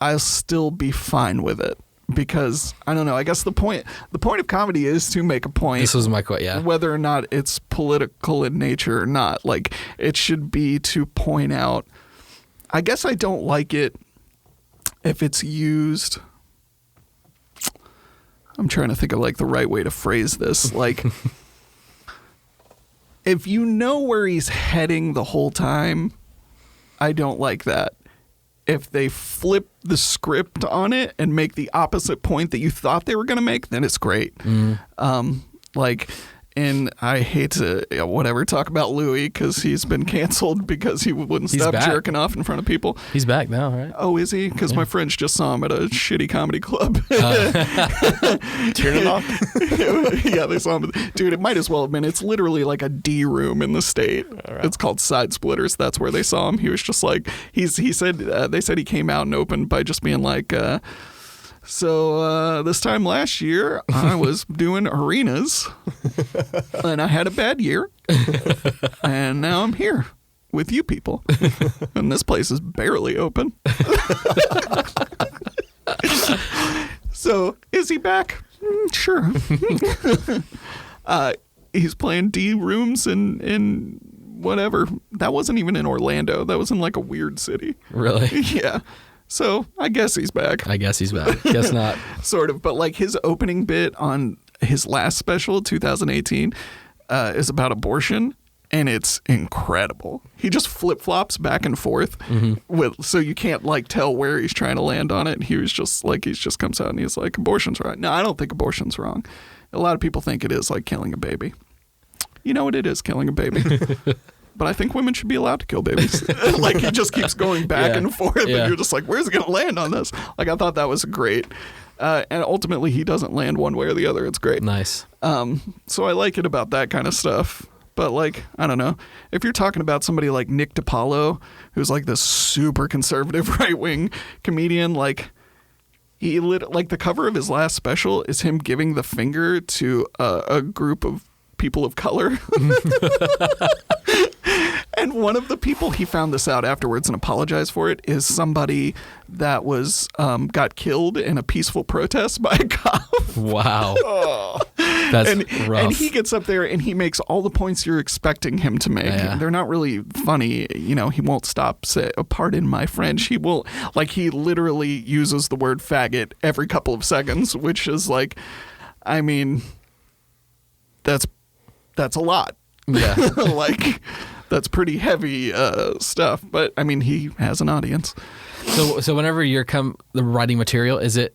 I'll still be fine with it because I don't know. I guess the point of comedy is to make a point. This was my question. Yeah. Whether or not it's political in nature or not, like it should be to point out. I guess I don't like it if it's used. I'm trying to think of like the right way to phrase this. Like, if you know where he's heading the whole time, I don't like that. If they flip the script on it and make the opposite point that you thought they were going to make, then it's great. And I hate to talk about Louis because he's been canceled because he wouldn't stop jerking off in front of people. He's back now, right? Oh, is he? Because my friends just saw him at a shitty comedy club. Turn it off? Yeah, they saw him. Dude, it might as well have been. It's literally like a D room in the state. Right. It's called Side Splitters. That's where they saw him. He was just like, they said he came out and opened by just being like, So this time last year, I was doing arenas, and I had a bad year, and now I'm here with you people, and this place is barely open. So is he back? Sure. He's playing D rooms in whatever. That wasn't even in Orlando. That was in like a weird city. Really? Yeah. So I guess he's back. Guess not. Sort of. But like his opening bit on his last special, 2018, is about abortion. And it's incredible. He just flip-flops back and forth so you can't like tell where he's trying to land on it. And he just comes out and he's like, abortion's right. No, I don't think abortion's wrong. A lot of people think it is like killing a baby. You know what it is, killing a baby. But I think women should be allowed to kill babies. Like he just keeps going back and forth and you're just like, where's it going to land on this? Like I thought that was great. And ultimately he doesn't land one way or the other. It's great. Nice. So I like it about that kind of stuff. But like, I don't know, if you're talking about somebody like Nick DiPaolo, who's like this super conservative right-wing comedian, like like the cover of his last special is him giving the finger to a group of people of color. And one of the people, he found this out afterwards and apologized for it, is somebody that was got killed in a peaceful protest by a cop. Wow. That's rough. And he gets up there and he makes all the points you're expecting him to make. Yeah. They're not really funny. You know, he won't stop say, pardon my French. He will, like, he literally uses the word faggot every couple of seconds, which is like, I mean, that's a lot. Yeah. Like, that's pretty heavy stuff. But I mean, he has an audience. So whenever you're the writing material, is it?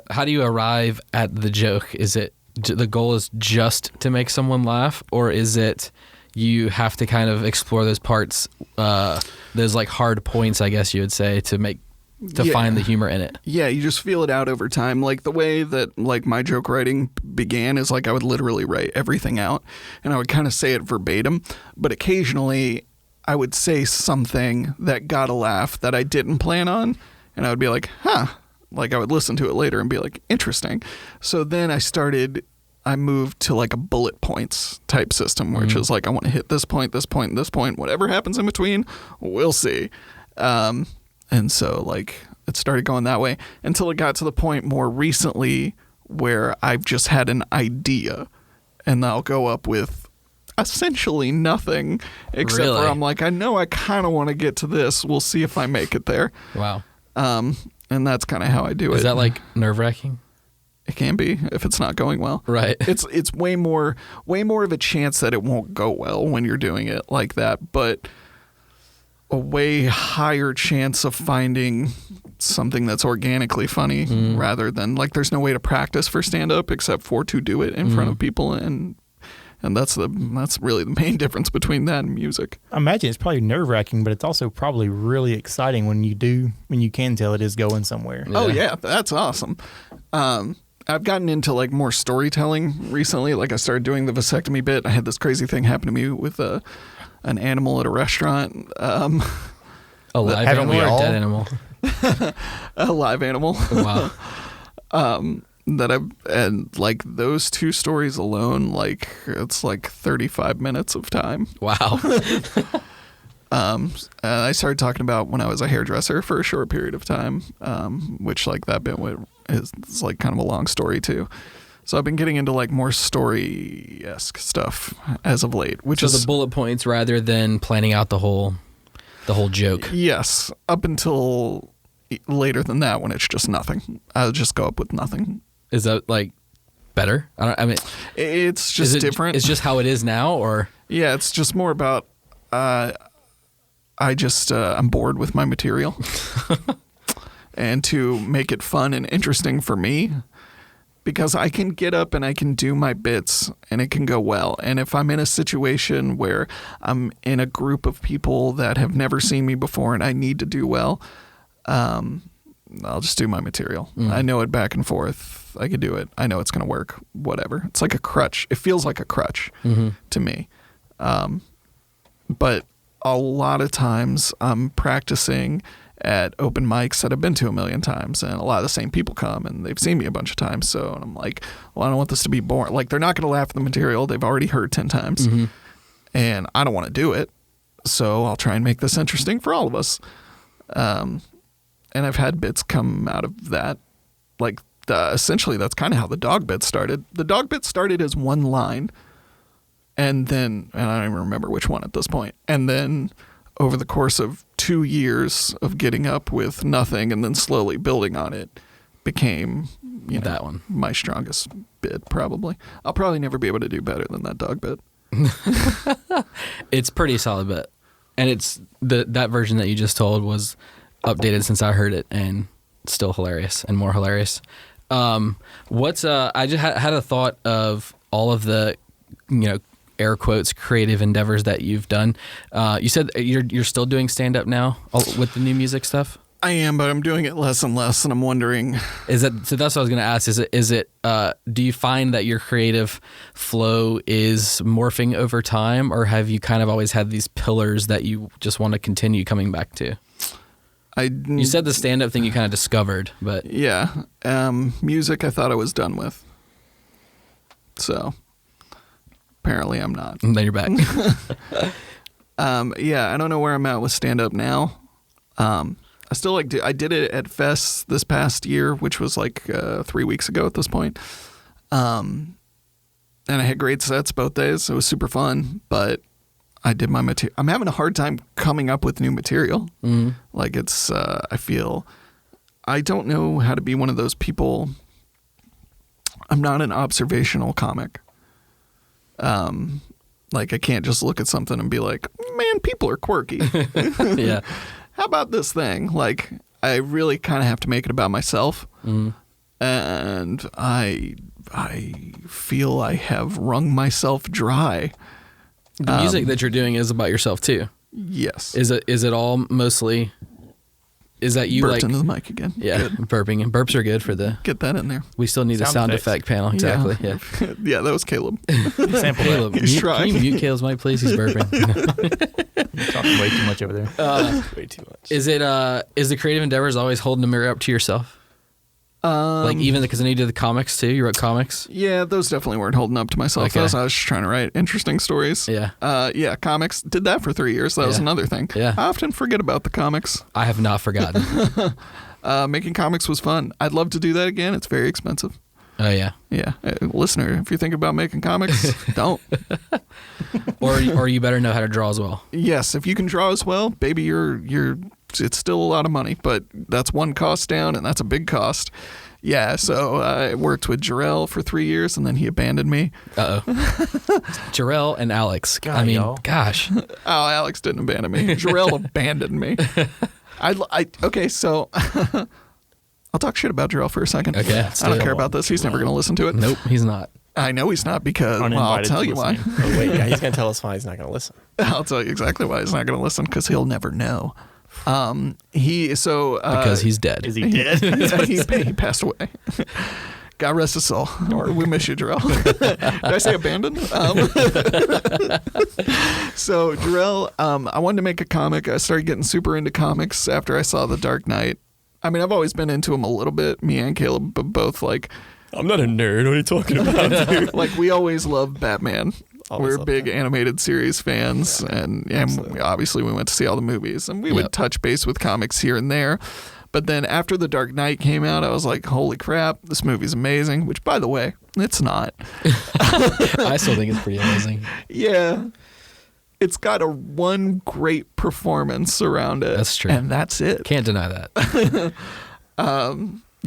How do you arrive at the joke? Is it the goal is just to make someone laugh, or is it you have to kind of explore those parts, those like hard points, I guess you would say, to find the humor in it? Yeah, you just feel it out over time. Like the way that like my joke writing began is like I would literally write everything out and I would kind of say it verbatim, but occasionally I would say something that got a laugh that I didn't plan on, and I would be like, huh. Like I would listen to it later and be like, interesting. So then I moved to like a bullet points type system, which is like, I want to hit this point, this point, this point, whatever happens in between, we'll see. And so like it started going that way until it got to the point more recently where I've just had an idea and I'll go up with essentially nothing except for I'm like, I know I kind of want to get to this. We'll see if I make it there. Wow. And that's kind of how I do it. Is that like nerve-wracking? It can be if it's not going well. Right. It's way more of a chance that it won't go well when you're doing it like that, but a way higher chance of finding something that's organically funny rather than like there's no way to practice for stand-up except for to do it in front of people, and that's really the main difference between that and music. I imagine it's probably nerve-wracking, but it's also probably really exciting when you can tell it is going somewhere. Yeah. Oh yeah, that's awesome. I've gotten into like more storytelling recently. Like I started doing the vasectomy bit. I had this crazy thing happen to me with an animal at a restaurant. A live animal or a dead animal? A live animal. Wow. And like those two stories alone, like it's like 35 minutes of time. Wow. I started talking about when I was a hairdresser for a short period of time, which like that bit is like kind of a long story too. So I've been getting into like more story-esque stuff as of late, which is the bullet points rather than planning out the whole joke. Yes, up until later than that when it's just nothing. I'll just go up with nothing. Is that like better? It's just different. It's just how it is now, or yeah, it's just more about. I'm bored with my material, and to make it fun and interesting for me, because I can get up and I can do my bits and it can go well. And if I'm in a situation where I'm in a group of people that have never seen me before and I need to do well, I'll just do my material. I know it back and forth. I can do it. I know it's going to work. Whatever. It's like a crutch. It feels like a crutch to me. But a lot of times I'm practicing at open mics that I've been to a million times, and a lot of the same people come and they've seen me a bunch of times. So and I'm like, well, I don't want this to be boring. Like, they're not going to laugh at the material they've already heard 10 times, and I don't want to do it. So I'll try and make this interesting for all of us. And I've had bits come out of that. Like, essentially, that's kind of how the dog bit started. The dog bit started as one line, and I don't even remember which one at this point. And then over the course of 2 years of getting up with nothing and then slowly building on it, became that one my strongest bit. Probably, I'll probably never be able to do better than that dog bit. It's pretty solid bit, and it's that version that you just told was updated since I heard it, and still hilarious and more hilarious. I just had a thought of all of the, air quotes, creative endeavors that you've done. You said you're still doing stand up now with the new music stuff? I am, but I'm doing it less and less, and I'm wondering, so that's what I was going to ask. Is it do you find that your creative flow is morphing over time, or have you kind of always had these pillars that you just want to continue coming back to? You said the stand-up thing you kind of discovered, but... Yeah. Music I thought I was done with. So, apparently I'm not. And then you're back. Yeah, I don't know where I'm at with stand-up now. I still I did it at Fest this past year, which was like 3 weeks ago at this point. And I had great sets both days. It was super fun, but... I did my material. I'm having a hard time coming up with new material. Like it's, I feel, I don't know how to be one of those people. I'm not an observational comic. Like I can't just look at something and be like, man, people are quirky. Yeah. How about this thing? Like I really kind of have to make it about myself. And I feel I have wrung myself dry. The music that you're doing is about yourself too. Yes. Is it all mostly? Is that you Burped like into the mic again? Yeah, Good. burping, and burps are good for the. Get that in there. We still need a sound effect panel. Exactly. Yeah. Yeah, that was Caleb. Sample Caleb, He's can trying. you mute Caleb's mic, please? He's burping. Talking way too much over there. Way too much. Is the creative endeavors always holding a mirror up to yourself? Like even because I know you did the comics too. You wrote comics. Yeah, those definitely weren't holding up to myself. Okay. I was just trying to write interesting stories. Yeah. Yeah, comics. Did that for 3 years. That was another thing. Yeah. I often forget about the comics. I have not forgotten. Making comics was fun. I'd love to do that again. It's very expensive. Oh yeah. Yeah. Listener, if you think about making comics, don't. Or you better know how to draw as well. Yes, if you can draw as well, baby, it's still a lot of money, but that's one cost down, and that's a big cost. Yeah, so I worked with Jarrell for 3 years, and then he abandoned me. Jarrell and Alex. God, I mean, y'all. gosh. Oh, Alex didn't abandon me. Jarrell abandoned me. Okay, so I'll talk shit about Jarrell for a second. Okay, I don't care about this. He's never going to listen to it. Nope, he's not. I know he's not because, well, I'll Uninvited tell to you why. listening. Oh, wait, yeah, he's going to tell us why he's not going to listen. I'll tell you exactly why he's not going to listen, because he'll never know. Because he's dead. Is he dead? he passed away. God rest his soul. We miss you, Jarrell. Did I say abandoned? So Jarrell, I wanted to make a comic. I started getting super into comics after I saw The Dark Knight. I mean, I've always been into them a little bit. Me and Caleb, but both like. I'm not a nerd. What are you talking about, dude? Like we always loved Batman. Always We're loved big Batman. animated series fans, and obviously we went to see all the movies, and we would touch base with comics here and there. But then after The Dark Knight came out, I was like, holy crap, this movie's amazing, which, by the way, it's not. I still think it's pretty amazing. Yeah. It's got one great performance around it. That's true. And that's it. Can't deny that.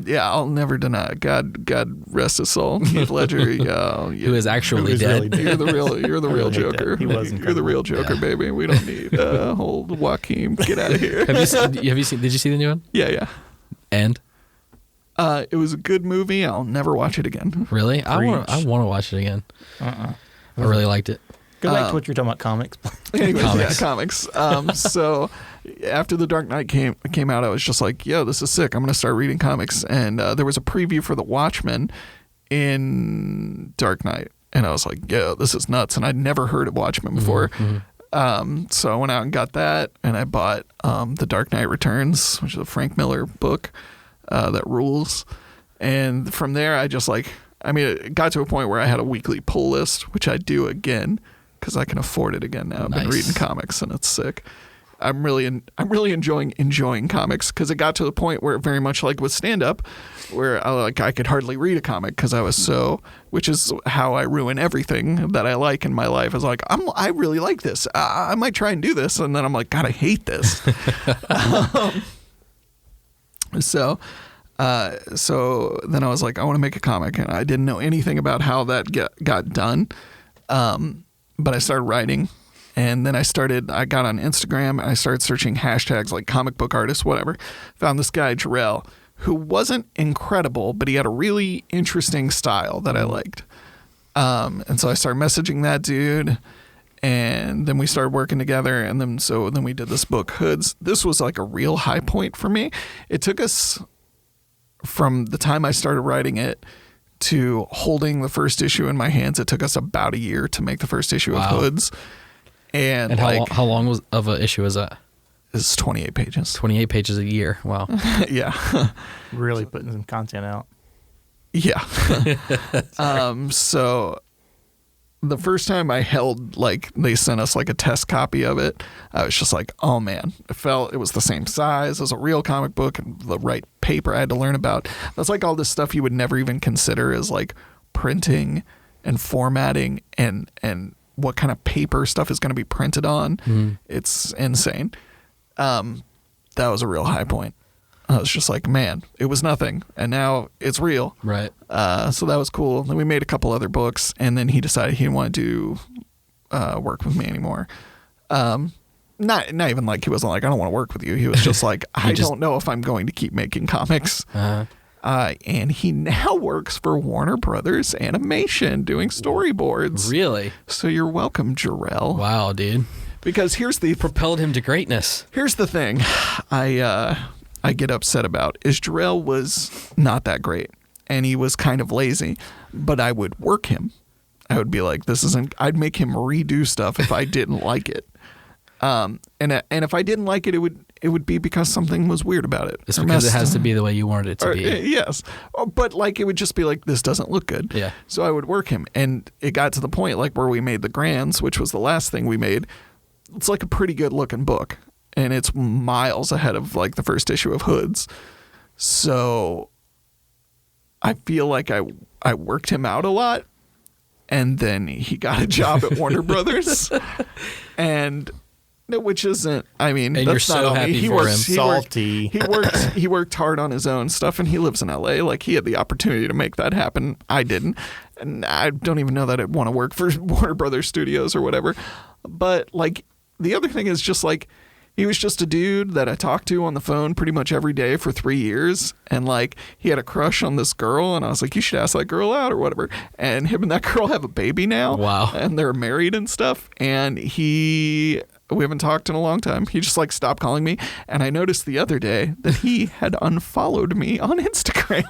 Yeah, I'll never deny it. God rest his soul. Heath Ledger, Who is actually Who's dead. really dead. You're the real really hate Joker. that. He was You're the real Joker, Yeah. baby. We don't need old Joaquin. Get out of here. Have you seen? Did you see the new one? Yeah. And It was a good movie. I'll never watch it again. really, I want Preach. to watch it again. I really liked it. Go back to what you're talking about, comics. Anyways, Comics. comics. So after The Dark Knight came out, I was just like, yo, this is sick. I'm going to start reading comics. And there was a preview for The Watchmen in Dark Knight. And I was like, yo, this is nuts. And I'd never heard of Watchmen before. So I went out and got that, and I bought The Dark Knight Returns, which is a Frank Miller book that rules. And from there, I just it got to a point where I had a weekly pull list, which I do again because I can afford it again now. I've been reading comics, and it's sick. I'm really enjoying comics because it got to the point where very much like with stand up, where I could hardly read a comic because I was which is how I ruin everything that I like in my life. I was like, I really like this. I might try and do this, and then I'm like, God, I hate this. So then I was like, I want to make a comic, and I didn't know anything about how that got done, but I started writing. And then I got on Instagram and I started searching hashtags like comic book artists, whatever. Found this guy, Jarrell, who wasn't incredible, but he had a really interesting style that I liked. And so I started messaging that dude, and then we started working together. And then we did this book, Hoods. This was like a real high point for me. It took us from the time I started writing it to holding the first issue in my hands. It took us about a year to make the first issue of Hoods. And how long was of an issue is that? It's 28 pages. 28 pages a year. Wow. Yeah. Really putting some content out. Yeah. So the first time I held, they sent us a test copy of it, I was just like, oh man, it was the same size as a real comic book and the right paper I had to learn about. That's all this stuff you would never even consider as printing and formatting and what kind of paper stuff is going to be printed on. It's insane. That was a real high point. I was just like, man, it was nothing, and now it's real. Right. So that was cool. Then we made a couple other books, and then he decided he didn't want to do work with me anymore. Not even he wasn't like, I don't want to work with you. He was just like, I don't know if I'm going to keep making comics. And he now works for Warner Brothers Animation doing storyboards. Really? So you're welcome, Jarrell. Wow, dude. Because propelled him to greatness. Here's the thing I get upset about is Jarrell was not that great, and he was kind of lazy, but I would work him. I would be like, I'd make him redo stuff if I didn't like it. And if I didn't like it, it would be because something was weird about it. It's because it has to be the way you wanted it to be. Yes. But it would just be this doesn't look good. Yeah. So I would work him. And it got to the point where we made The Grands, which was the last thing we made. It's a pretty good looking book. And it's miles ahead of the first issue of Hoods. So I feel like I worked him out a lot. And then he got a job at Warner Brothers. And which isn't, and that's you're so not happy he for works, him. Salty. He worked hard on his own stuff, and he lives in LA. He had the opportunity to make that happen. I didn't. And I don't even know that I'd want to work for Warner Brothers Studios or whatever. But the other thing is just he was just a dude that I talked to on the phone pretty much every day for 3 years. And he had a crush on this girl. And I was like, you should ask that girl out or whatever. And him and that girl have a baby now. Wow. And they're married and stuff. And we haven't talked in a long time. He just stopped calling me. And I noticed the other day that he had unfollowed me on Instagram.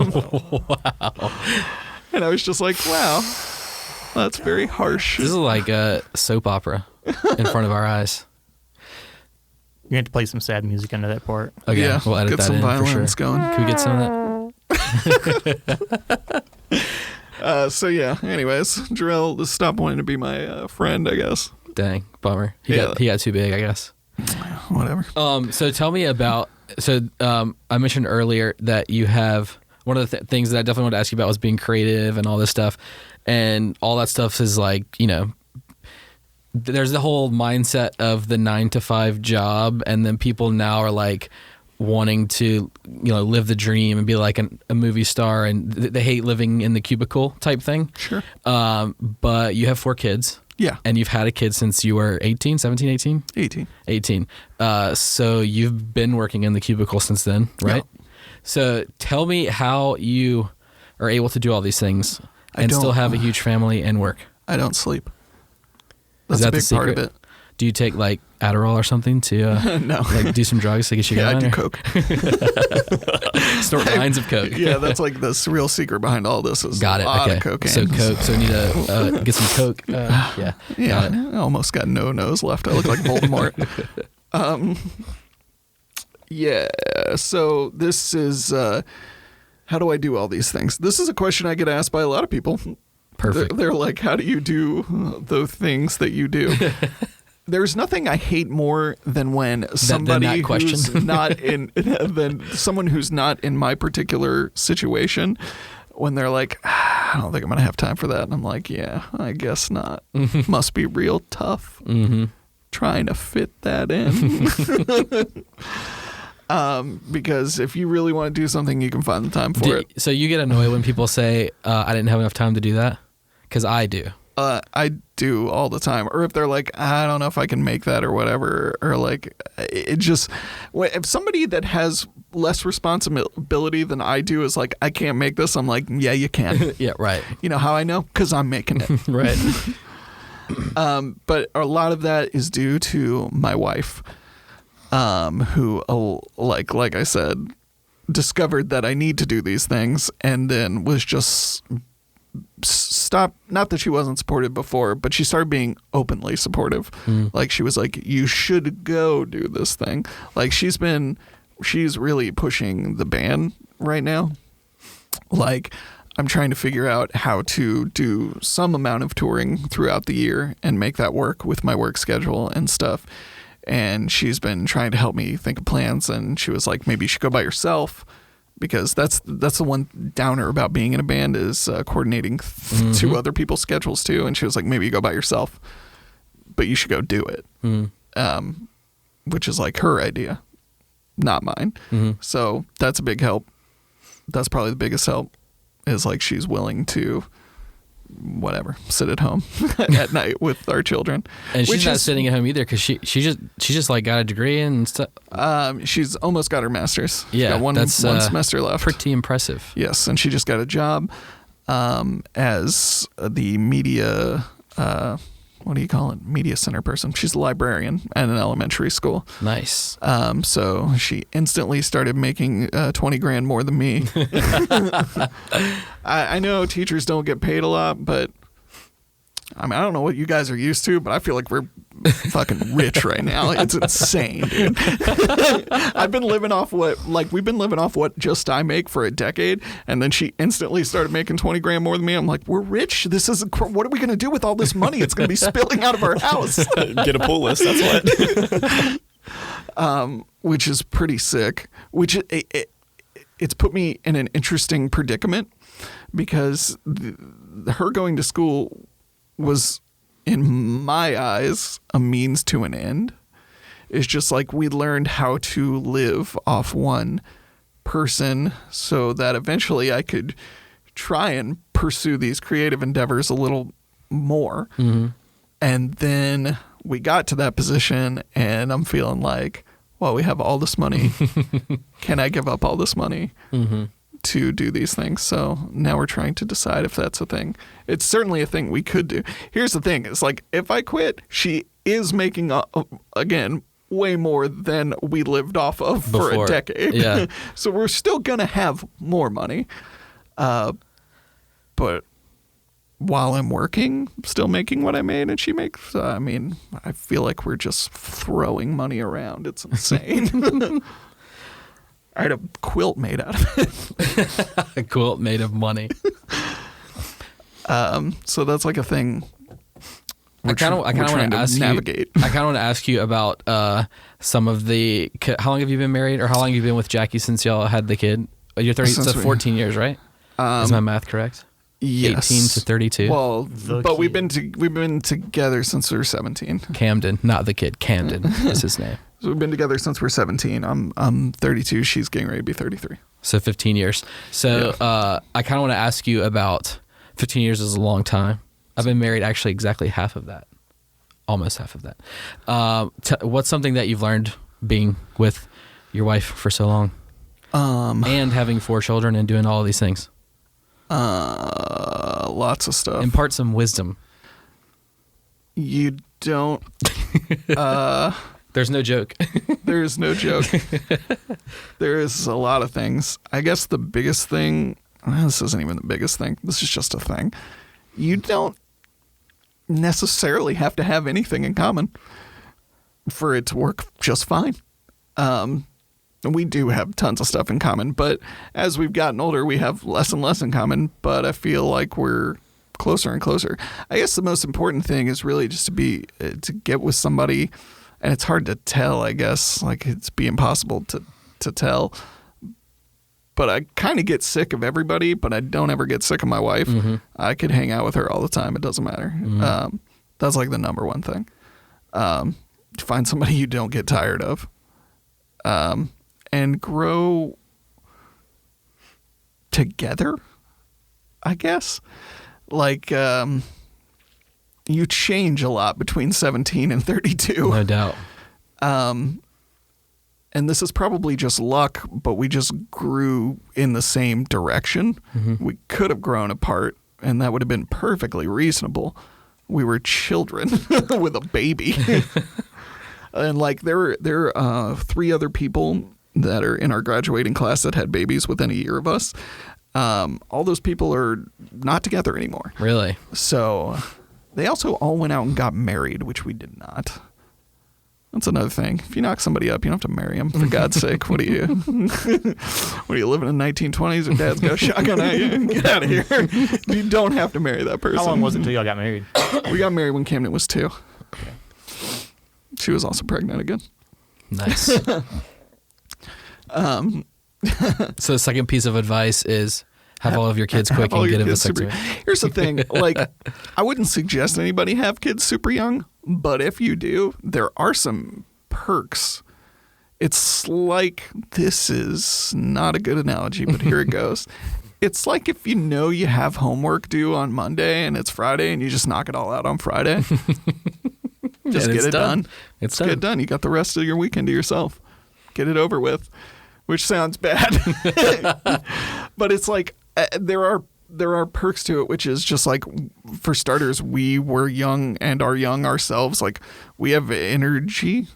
Wow. And I was just like, wow, that's very harsh. This is like a soap opera in front of our eyes. You have to play some sad music under that part. Okay, yeah, we'll edit get that some in for violins sure. going. Can we get some of that? So yeah, anyways, Jarrell just stopped wanting to be my friend, I guess. Dang, bummer. He got too big, I guess. Whatever. So tell me about, I mentioned earlier that you have, one of the things that I definitely want to ask you about was being creative and all this stuff. And all that stuff is there's the whole mindset of the 9-to-5 job. And then people now are wanting to, live the dream and be like a movie star, and they hate living in the cubicle type thing. Sure. But you have 4 kids. Yeah. And you've had a kid since you were 18, 17, 18? 18. So you've been working in the cubicle since then, right? Yeah. So tell me how you are able to do all these things and still have a huge family and work. I don't sleep. That's Is that a big the secret? part of it. Do you take like Adderall or something to no, like do some drugs to get you going? I do coke. Snort lines of coke. Yeah, that's like the real secret behind all this is Got it. a lot Okay. of cocaine. So coke. So we need to get some coke. Yeah. Yeah, Got it. I almost got no nose left. I look like Voldemort. Yeah, so this is how do I do all these things? This is a question I get asked by a lot of people. Perfect. They're like, how do you do the things that you do? There's nothing I hate more than when somebody who's not in than someone who's not in my particular situation, when they're like, I don't think I'm gonna have time for that, and I'm like, yeah, I guess not. Must be real tough trying to fit that in. Because if you really want to do something, you can find the time for it. So you get annoyed when people say, I didn't have enough time to do that? Because I do. I do all the time. Or if they're like, I don't know if I can make that or whatever. Or like, it just, if somebody that has less responsibility than I do is like, I can't make this, I'm like, yeah, you can. Yeah, right. You know how I know? Because I'm making it. Right. But a lot of that is due to my wife, who, like I said, discovered that I need to do these things and then was just not that she wasn't supportive before, but she started being openly supportive. Like she was like, you should go do this thing. Like she's really pushing the band right now. Like I'm trying to figure out how to do some amount of touring throughout the year and make that work with my work schedule and stuff. And she's been trying to help me think of plans, and she was like, maybe you should go by yourself, because that's the one downer about being in a band is coordinating two other people's schedules too. And she was like, maybe you go by yourself, but you should go do it. Which is like her idea, not mine. So that's a big help. That's probably the biggest help, is like she's willing to whatever, sit at home at night with our children. And she's not sitting at home either, because she just like got a degree and stuff. She's almost got her master's. Yeah, got one semester left. Pretty impressive. Yes, and she just got a job as the media. What do you call it? Media center person. She's a librarian at an elementary school. Nice. So she instantly started making 20 grand more than me. I know teachers don't get paid a lot, but I mean, I don't know what you guys are used to, but I feel like we're fucking rich right now. It's insane, dude. we've been living off what just I make for a decade, and then she instantly started making 20 grand more than me. I'm like, we're rich. This is what are we going to do with all this money? It's going to be spilling out of our house. Get a pull list. That's what. Which is pretty sick. Which it's put me in an interesting predicament, because her going to school was, in my eyes, a means to an end. It's just like we learned how to live off one person so that eventually I could try and pursue these creative endeavors a little more. And then we got to that position, and I'm feeling like, well, we have all this money. Can I give up all this money to do these things? So now we're trying to decide if that's a thing. It's certainly a thing we could do. Here's the thing. It's like, if I quit, she is making, again, way more than we lived off of for a decade. Yeah. So we're still going to have more money. But while I'm working, still making what I made, and she makes, I mean, I feel like we're just throwing money around. It's insane. I had a quilt made out of it. A quilt made of money. So that's like a thing. I kind of want to ask navigate. I kind of want to ask you about some of the. How long have you been married, or how long have you been with Jackie since y'all had the kid? You're 30. So 14 years, right? Is my math correct? Yes. 18 to 32. Well, but we've been together since we were 17. Camden, not the kid. Camden is his name. So we've been together since we're 17. I'm 32. She's getting ready to be 33. So 15 years. So yeah. I kind of want to ask you about 15 years is a long time. I've been married actually exactly half of that. Almost half of that. What's something that you've learned being with your wife for so long? And having 4 children and doing all of these things? Lots of stuff. Impart some wisdom. You don't There's no joke. There is no joke. There is a lot of things. I guess the biggest thing, this isn't even the biggest thing. This is just a thing. You don't necessarily have to have anything in common for it to work just fine. We do have tons of stuff in common, but as we've gotten older, we have less and less in common, but I feel like we're closer and closer. I guess the most important thing is really just to get with somebody, and it's hard to tell, I guess, like it'd be impossible to tell, but I kind of get sick of everybody, but I don't ever get sick of my wife. Mm-hmm. I could hang out with her all the time. It doesn't matter. Mm-hmm. That's like the number one thing. Find somebody you don't get tired of. And grow together, I guess. Like, you change a lot between 17 and 32. No doubt. And this is probably just luck, but we just grew in the same direction. Mm-hmm. We could have grown apart, and that would have been perfectly reasonable. We were children with a baby. And like there are 3 other people that are in our graduating class that had babies within a year of us. All those people are not together anymore. Really? So they also all went out and got married, which we did not. That's another thing. If you knock somebody up, you don't have to marry them. For God's sake, what are you? What are you living in the 1920s? Or dad's got a shotgun at you? Get out of here. You don't have to marry that person. How long was it until y'all got married? We got married when Camden was 2. Okay. She was also pregnant again. Nice. So the second piece of advice is have all of your kids quick and get a vasectomy. Here's the thing. Like, I wouldn't suggest anybody have kids super young, but if you do, there are some perks. It's like, this is not a good analogy, but here it goes. It's like if you know you have homework due on Monday and it's Friday and you just knock it all out on Friday. Just get it done. It's get it done. You got the rest of your weekend to yourself. Get it over with, which sounds bad. But it's like there are perks to it, which is just like, for starters, we were young and are young ourselves. Like, we have energy,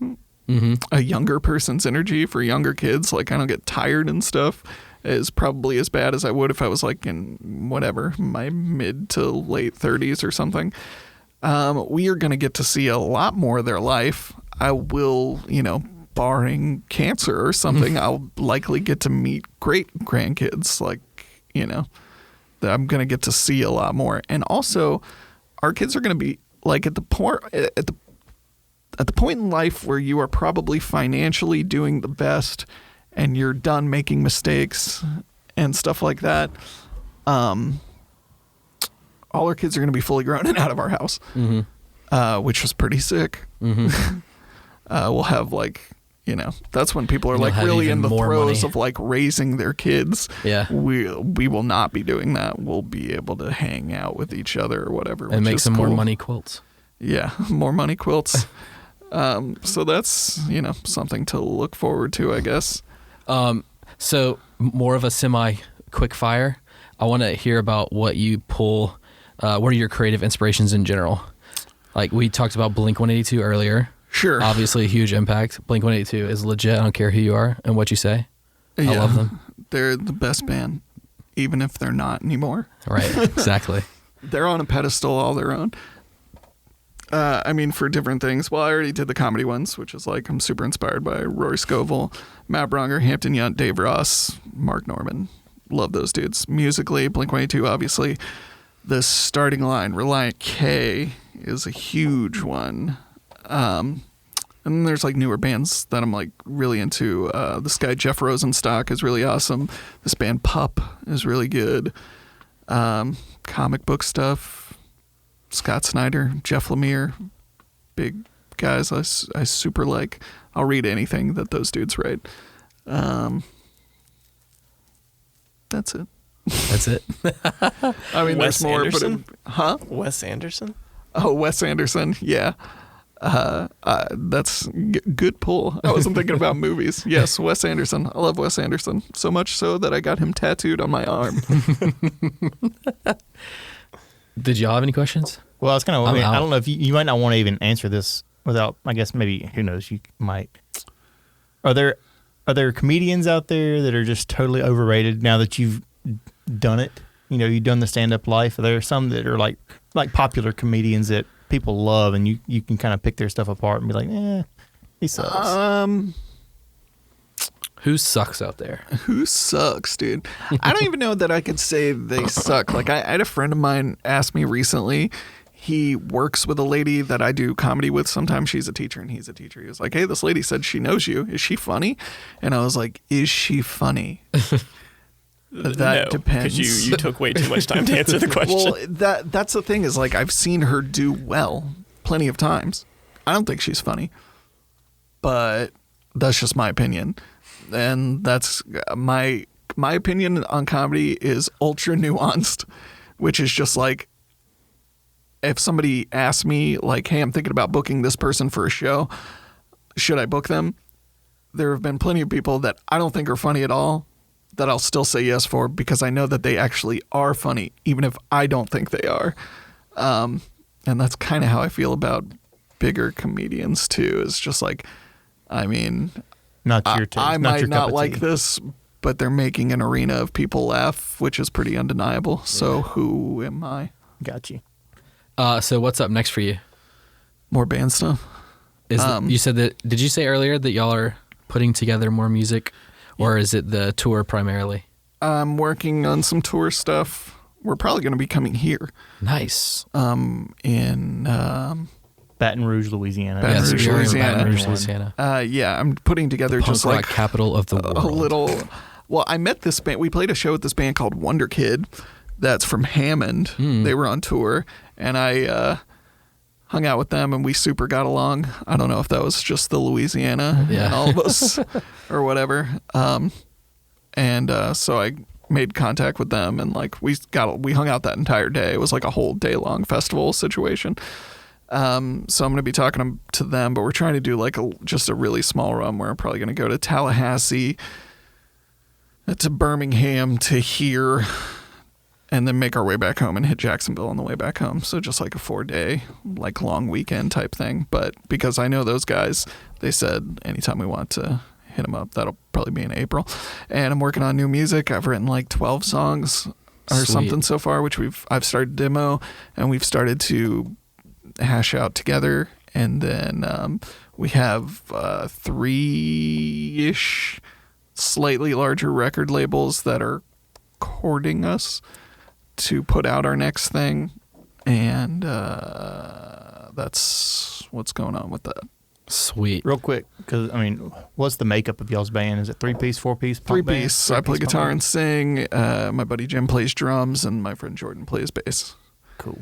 a younger person's energy for younger kids. Like, I don't get tired and stuff is probably as bad as I would if I was like in whatever, my mid to late 30s or something. We are going to get to see a lot more of their life. I will, barring cancer or something, I'll likely get to meet great grandkids. Like, that I'm going to get to see a lot more. And also, our kids are going to be like at the point in life where you are probably financially doing the best and you're done making mistakes and stuff like that. All our kids are going to be fully grown and out of our house, which was pretty sick. Mm-hmm. We'll have like, that's when people are like really in the throes of like raising their kids. Yeah. We will not be doing that. We'll be able to hang out with each other or whatever. And make some more money quilts. Yeah. More money quilts. So that's, something to look forward to, I guess. So more of a semi quick fire. I want to hear about what you pull. What are your creative inspirations in general? Like, we talked about Blink-182 earlier. Sure. Obviously a huge impact. Blink-182 is legit. I don't care who you are and what you say. I love them. They're the best band, even if they're not anymore. Right. Exactly. They're on a pedestal all their own. For different things. Well, I already did the comedy ones, which is like, I'm super inspired by Rory Scovel, Matt Bronger, Hampton Yount, Dave Ross, Mark Norman. Love those dudes. Musically, Blink-182, obviously. The starting line, Reliant K, is a huge one. And then there's like newer bands that I'm like really into. This guy Jeff Rosenstock is really awesome. This band Pup is really good. Comic book stuff. Scott Snyder, Jeff Lemire, big guys I super like. I'll read anything that those dudes write. That's it. That's it. There's more, Anderson? But Wes Anderson? Oh, Wes Anderson. Yeah. That's good pull. I wasn't thinking about movies. Yes, Wes Anderson. I love Wes Anderson so much so that I got him tattooed on my arm. Did y'all have any questions? Well, I was kind of. I don't know if you might not want to even answer this without, I guess maybe, who knows, you might. Are there comedians out there that are just totally overrated now that you've done it? You know, you've done the stand-up life. Are there some that are like popular comedians that people love, and you can kind of pick their stuff apart and be like, he sucks. Who sucks out there? Who sucks, dude? I don't even know that I could say they suck. Like, I had a friend of mine ask me recently. He works with a lady that I do comedy with. Sometimes she's a teacher and he's a teacher. He was like, hey, this lady said she knows you. Is she funny? And I was like, is she funny? That depends. Because you took way too much time to answer the question. Well, that's the thing is, like, I've seen her do well plenty of times. I don't think she's funny, but that's just my opinion. And that's my opinion on comedy is ultra nuanced, which is just like, if somebody asks me, like, hey, I'm thinking about booking this person for a show, should I book them? There have been plenty of people that I don't think are funny at all that I'll still say yes for because I know that they actually are funny, even if I don't think they are. And that's kind of how I feel about bigger comedians, too. It's just like, I mean, not your taste. I might not like this, but they're making an arena of people laugh, which is pretty undeniable. So who am I? Got you. So what's up next for you? More band stuff. You said that. Did you say earlier that y'all are putting together more music, or is it the tour primarily? I'm working on some tour stuff. We're probably going to be coming here. Nice. In Baton Rouge, Louisiana. Baton Rouge, Louisiana. Yeah, I'm putting together just like capital of the world. A little. Well, I met this band. We played a show with this band called Wonder Kid. That's from Hammond. They were on tour, and I hung out with them, and we super got along. I don't know if that was just the Louisiana and all of us or whatever. So I made contact with them, and like we hung out that entire day. It was like a whole day long festival situation. So I'm going to be talking to them, but we're trying to do like just a really small run where I'm probably going to go to Tallahassee, to Birmingham, to here, and then make our way back home and hit Jacksonville on the way back home. So just like a 4-day, like long weekend type thing. But because I know those guys, they said anytime we want to hit them up, that'll probably be in April. And I'm working on new music. I've written like 12 songs or something so far, which I've started demo, and we've started to hash out together. And then we have 3-ish slightly larger record labels that are courting us to put out our next thing, and that's what's going on with that. Sweet. Real quick, because I mean, what's the makeup of y'all's band? Is it 3-piece, 4-piece? 3-piece. I play guitar and sing. My buddy Jim plays drums, and my friend Jordan plays bass. Cool.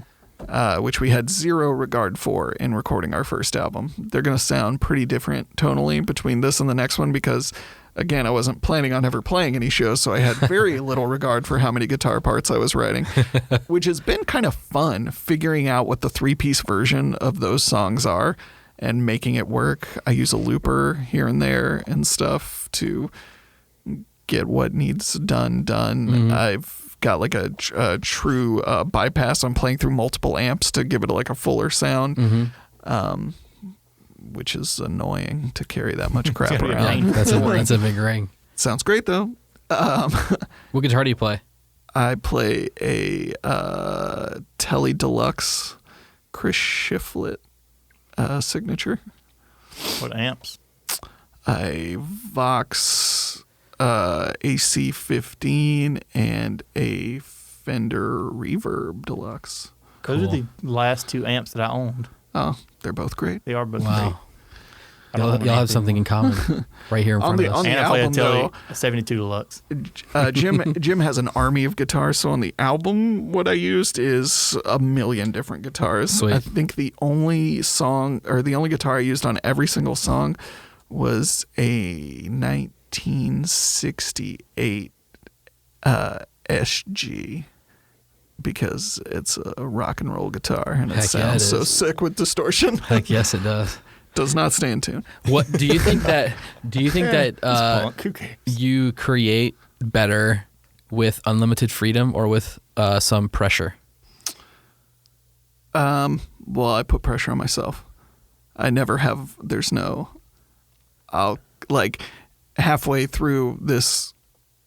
Which we had zero regard for in recording our first album. They're going to sound pretty different tonally between this and the next one because, again, I wasn't planning on ever playing any shows, so I had very little regard for how many guitar parts I was writing, which has been kind of fun figuring out what the 3-piece version of those songs are and making it work. I use a looper here and there and stuff to get what needs done. Mm-hmm. I've got like a true bypass. I'm playing through multiple amps to give it like a fuller sound, which is annoying to carry that much crap around. That's a big ring. Sounds great though. What guitar do you play? I play a Tele Deluxe Chris Shiflett signature. What amps? A Vox AC-15 and a Fender Reverb Deluxe. Those are the last 2 amps that I owned. Oh, they're both great. They are both great. Y'all have something in common right here in front of us. On the and album, I play a 72 Deluxe. Jim has an army of guitars, so on the album, what I used is a million different guitars. Sweet. I think the only guitar I used on every single song was a 1968 SG, because it's a rock and roll guitar and it sounds so sick with distortion. Heck yes, it does. Does not stay in tune. What do you think that you create better with unlimited freedom or with some pressure? Well, I put pressure on myself. I never have. I'll like halfway through this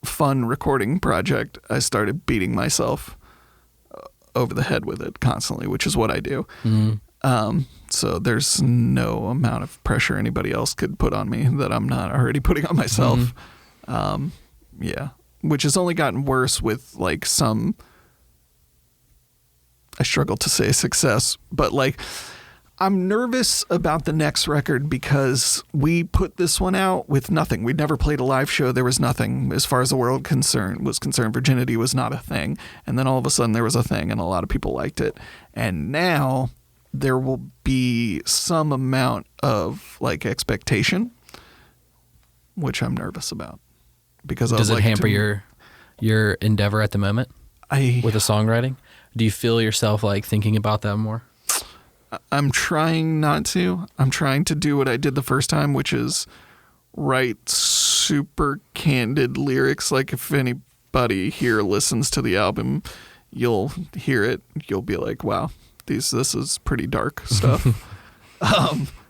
fun recording project, I started beating myself over the head with it constantly, which is what I do. So there's no amount of pressure anybody else could put on me that I'm not already putting on myself. Yeah, which has only gotten worse with like some, I struggle to say success, but like I'm nervous about the next record because we put this one out with nothing. We'd never played a live show. There was nothing as far as the world was concerned. Virginity was not a thing. And then all of a sudden there was a thing and a lot of people liked it. And now there will be some amount of like expectation, which I'm nervous about. Because does it hamper your endeavor at the moment with the songwriting? Do you feel yourself like thinking about that more? I'm trying not to. I'm trying to do what I did the first time, which is write super candid lyrics. Like if anybody here listens to the album, you'll hear it. You'll be like, wow, this is pretty dark stuff.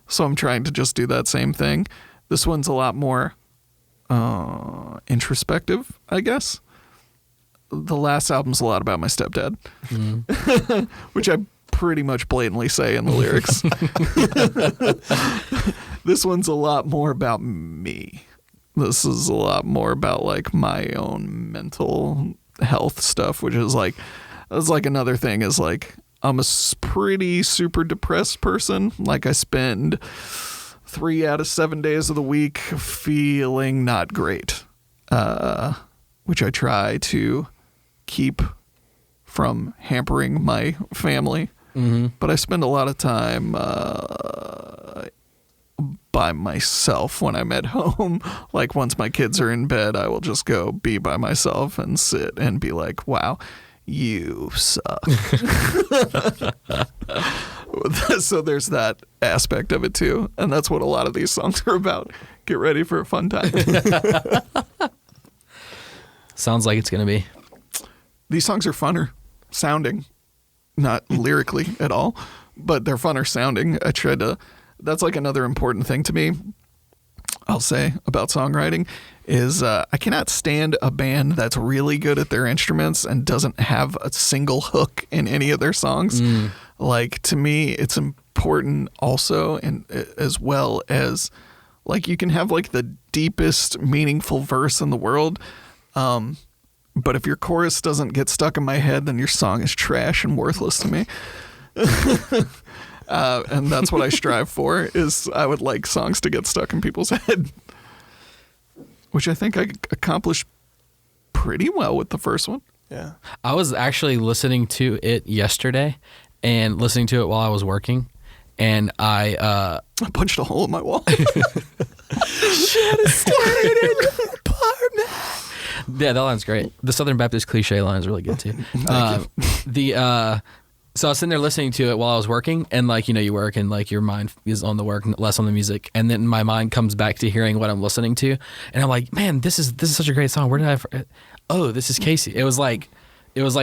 So I'm trying to just do that same thing. This one's a lot more introspective, I guess. The last album's a lot about my stepdad, which I pretty much blatantly say in the lyrics. This one's a lot more about me. This is a lot more about like my own mental health stuff, which is like, that's like another thing is like, I'm a pretty super depressed person. Like I spend 3 out of 7 days of the week feeling not great, which I try to keep from hampering my family. But I spend a lot of time by myself when I'm at home. Like once my kids are in bed, I will just go be by myself and sit and be like, wow, you suck. So there's that aspect of it too. And that's what a lot of these songs are about. Get ready for a fun time. Sounds like it's going to be. These songs are funner sounding. Not lyrically at all, but they're funner sounding. That's like another important thing to me, I'll say, about songwriting is I cannot stand a band that's really good at their instruments and doesn't have a single hook in any of their songs. Like to me, it's important also, and as well as like you can have like the deepest meaningful verse in the world. But if your chorus doesn't get stuck in my head, then your song is trash and worthless to me. And that's what I strive for, is I would like songs to get stuck in people's head. Which I think I accomplished pretty well with the first one. Yeah. I was actually listening to it yesterday and listening to it while I was working. And I punched a hole in my wall. Should have stayed in your apartment. Yeah, that line's great. The Southern Baptist cliche line is really good too. So I was sitting there listening to it while I was working, and like, you know, you work and like your mind is on the work, less on the music, and then my mind comes back to hearing what I'm listening to, and I'm like, man, this is such a great song. Where did oh, this is Casey. It was like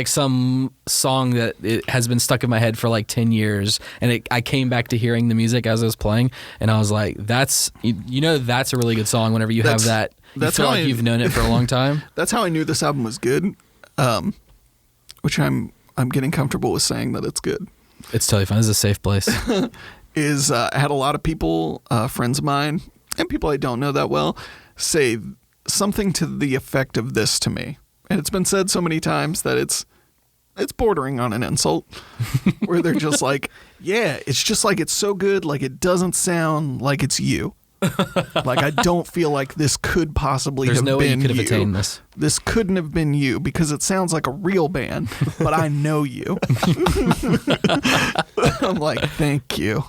some song that it has been stuck in my head for like 10 years, and I came back to hearing the music as I was playing, and I was like, that's a really good song whenever you have that. You feel like you've known it for a long time. That's how I knew this album was good, which I'm getting comfortable with saying that it's good. It's totally fine. This is a safe place. I had a lot of people, friends of mine, and people I don't know that well, say something to the effect of this to me. And it's been said so many times that it's bordering on an insult, where they're just like, yeah, it's just like it's so good, like it doesn't sound like it's you. Like I don't feel like this could possibly have been you. There's no way you could have attained this. This couldn't have been you because it sounds like a real band, but I know you. I'm like, thank you,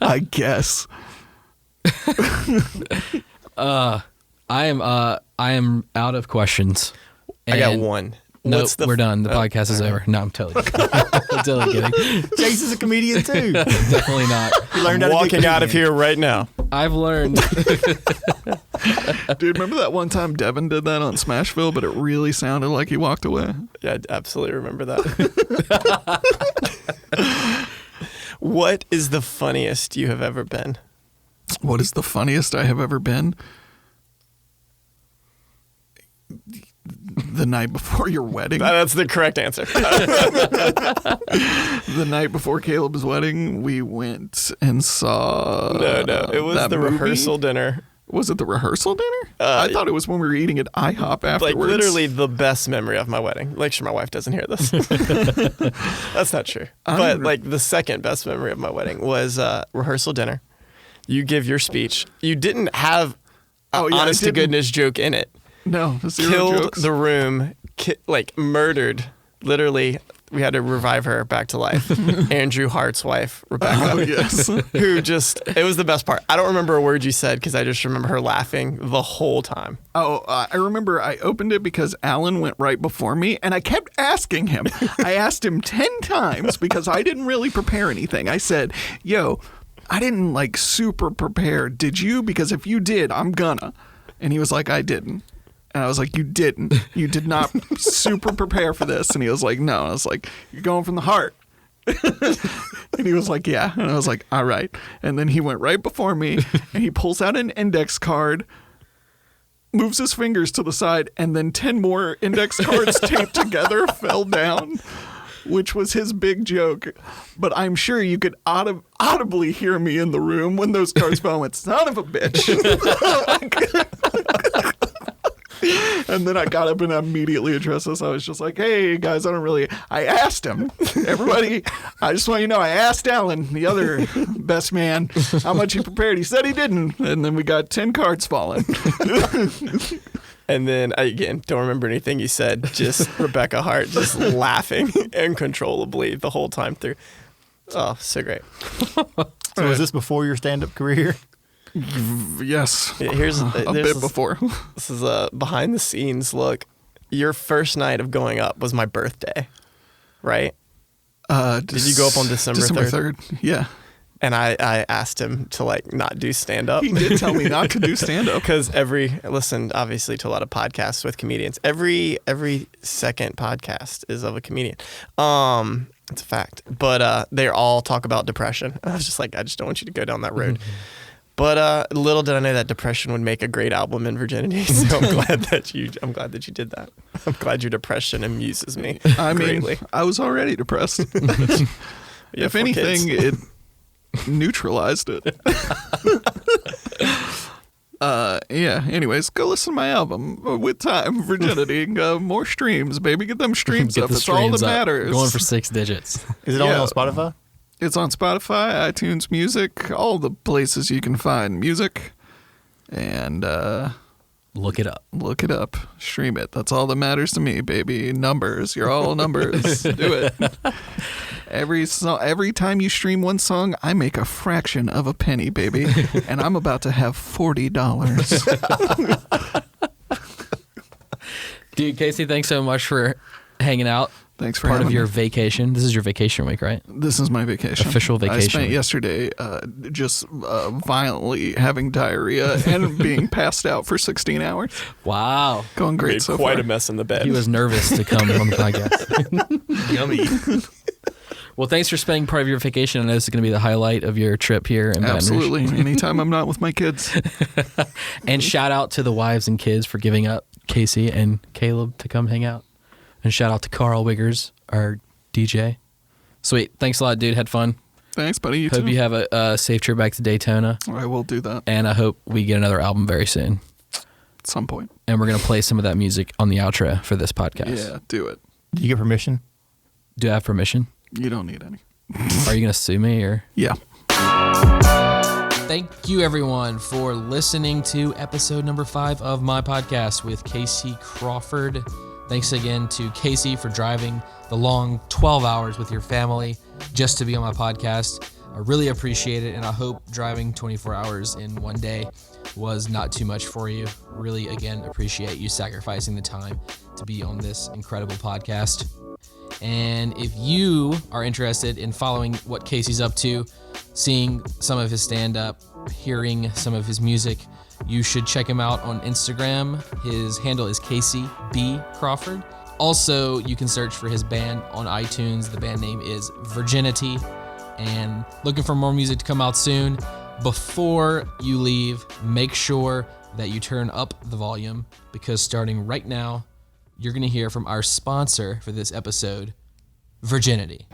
I guess. I am out of questions. I got one. Nope, we're done. The podcast is over. No, I'm totally kidding. I'm totally kidding. Chase is a comedian too. Definitely not. I'm walking out of here right now. I've learned. Dude, remember that one time Devin did that on Smashville, but it really sounded like he walked away? Yeah, I absolutely remember that. What is the funniest you have ever been? What is the funniest I have ever been? The night before your wedding. That's the correct answer. The night before Caleb's wedding, we went and saw. No, it was the rehearsal dinner. Was it the rehearsal dinner? I thought it was when we were eating at IHOP afterwards. Like literally the best memory of my wedding. Make sure my wife doesn't hear this. That's not true. But like the second best memory of my wedding was rehearsal dinner. You give your speech. You didn't have an honest to goodness joke in it. No, zero Killed jokes. the room, like murdered. Literally, we had to revive her back to life. Andrew Hart's wife, Rebecca. Oh, yes. Who it was the best part. I don't remember a word you said because I just remember her laughing the whole time. Oh, I remember I opened it because Alan went right before me, and I kept asking him. I asked him 10 times because I didn't really prepare anything. I said, yo, I didn't like super prepare. Did you? Because if you did, I'm gonna. And he was like, I didn't. And I was like, you didn't. You did not super prepare for this. And he was like, no. I was like, you're going from the heart. And he was like, yeah. And I was like, all right. And then he went right before me and he pulls out an index card, moves his fingers to the side, and then 10 more index cards taped together fell down, which was his big joke. But I'm sure you could audibly hear me in the room when those cards fell and went, son of a bitch. And then I got up and immediately addressed us. I was just like, hey, guys, I asked him. Everybody, I just want you to know, I asked Alan, the other best man, how much he prepared. He said he didn't. And then we got 10 cards falling. And then, again, don't remember anything you said. Just Rebecca Hart just laughing uncontrollably the whole time through. Oh, so great. So was this before your stand-up career? Yes. Here's a bit before. This is a behind the scenes look. Your first night of going up was my birthday, right? Did you go up on December 3rd? Yeah. And I asked him to like not do stand up. He did tell me not to do stand up because listened obviously to a lot of podcasts with comedians. Every second podcast is of a comedian. It's a fact. But they all talk about depression. I was just like, I just don't want you to go down that road. But little did I know that depression would make a great album in virginity. So I'm glad that you did that. I'm glad your depression amuses me. I mean, greatly. I was already depressed. If anything, it neutralized it. Yeah. Anyways, go listen to my album with time, virginity, more streams, baby. Get them streams Get up. the That's all that streams up. matters. Going for 6 digits. Is it only on Spotify? It's on Spotify, iTunes Music, all the places you can find music. And look it up. Look it up. Stream it. That's all that matters to me, baby. Numbers. You're all numbers. Do it. Every time you stream one song, I make a fraction of a penny, baby. And I'm about to have $40. Dude, Casey, thanks so much for hanging out. Thanks for part having of your me. vacation. This is your vacation week, right? This is my vacation. Official vacation. I spent yesterday just violently having diarrhea and being passed out for 16 hours. Wow. Going great Made so quite far. a mess in the bed. He was nervous to come on the podcast. Yummy. Well, thanks for spending part of your vacation. I know this is going to be the highlight of your trip here in Baton Rouge. Absolutely. Anytime I'm not with my kids. And shout out to the wives and kids for giving up Casey and Caleb to come hang out. And shout out to Carl Wiggers, our DJ. Sweet. Thanks a lot, dude. Had fun. Thanks, buddy. You Hope too. you have a safe trip back to Daytona. I will do that And I hope we get another album very soon. at some point. And we're going to play some of that music on the outro for this podcast. Yeah, do it. Do you get permission? Do I have permission? You don't need any. Are you going to sue me or? Yeah. Thank you, everyone, for listening to episode number 5 of my podcast with Casey Crawford. Thanks again to Casey for driving the long 12 hours with your family just to be on my podcast. I really appreciate it, and I hope driving 24 hours in one day was not too much for you. Really, again, appreciate you sacrificing the time to be on this incredible podcast. And if you are interested in following what Casey's up to, seeing some of his stand-up, hearing some of his music, you should check him out on Instagram. His handle is Casey B. Crawford. Also, you can search for his band on iTunes. The band name is Virginity. and looking for more music to come out soon. Before you leave, make sure that you turn up the volume, because starting right now, you're going to hear from our sponsor for this episode, Virginity.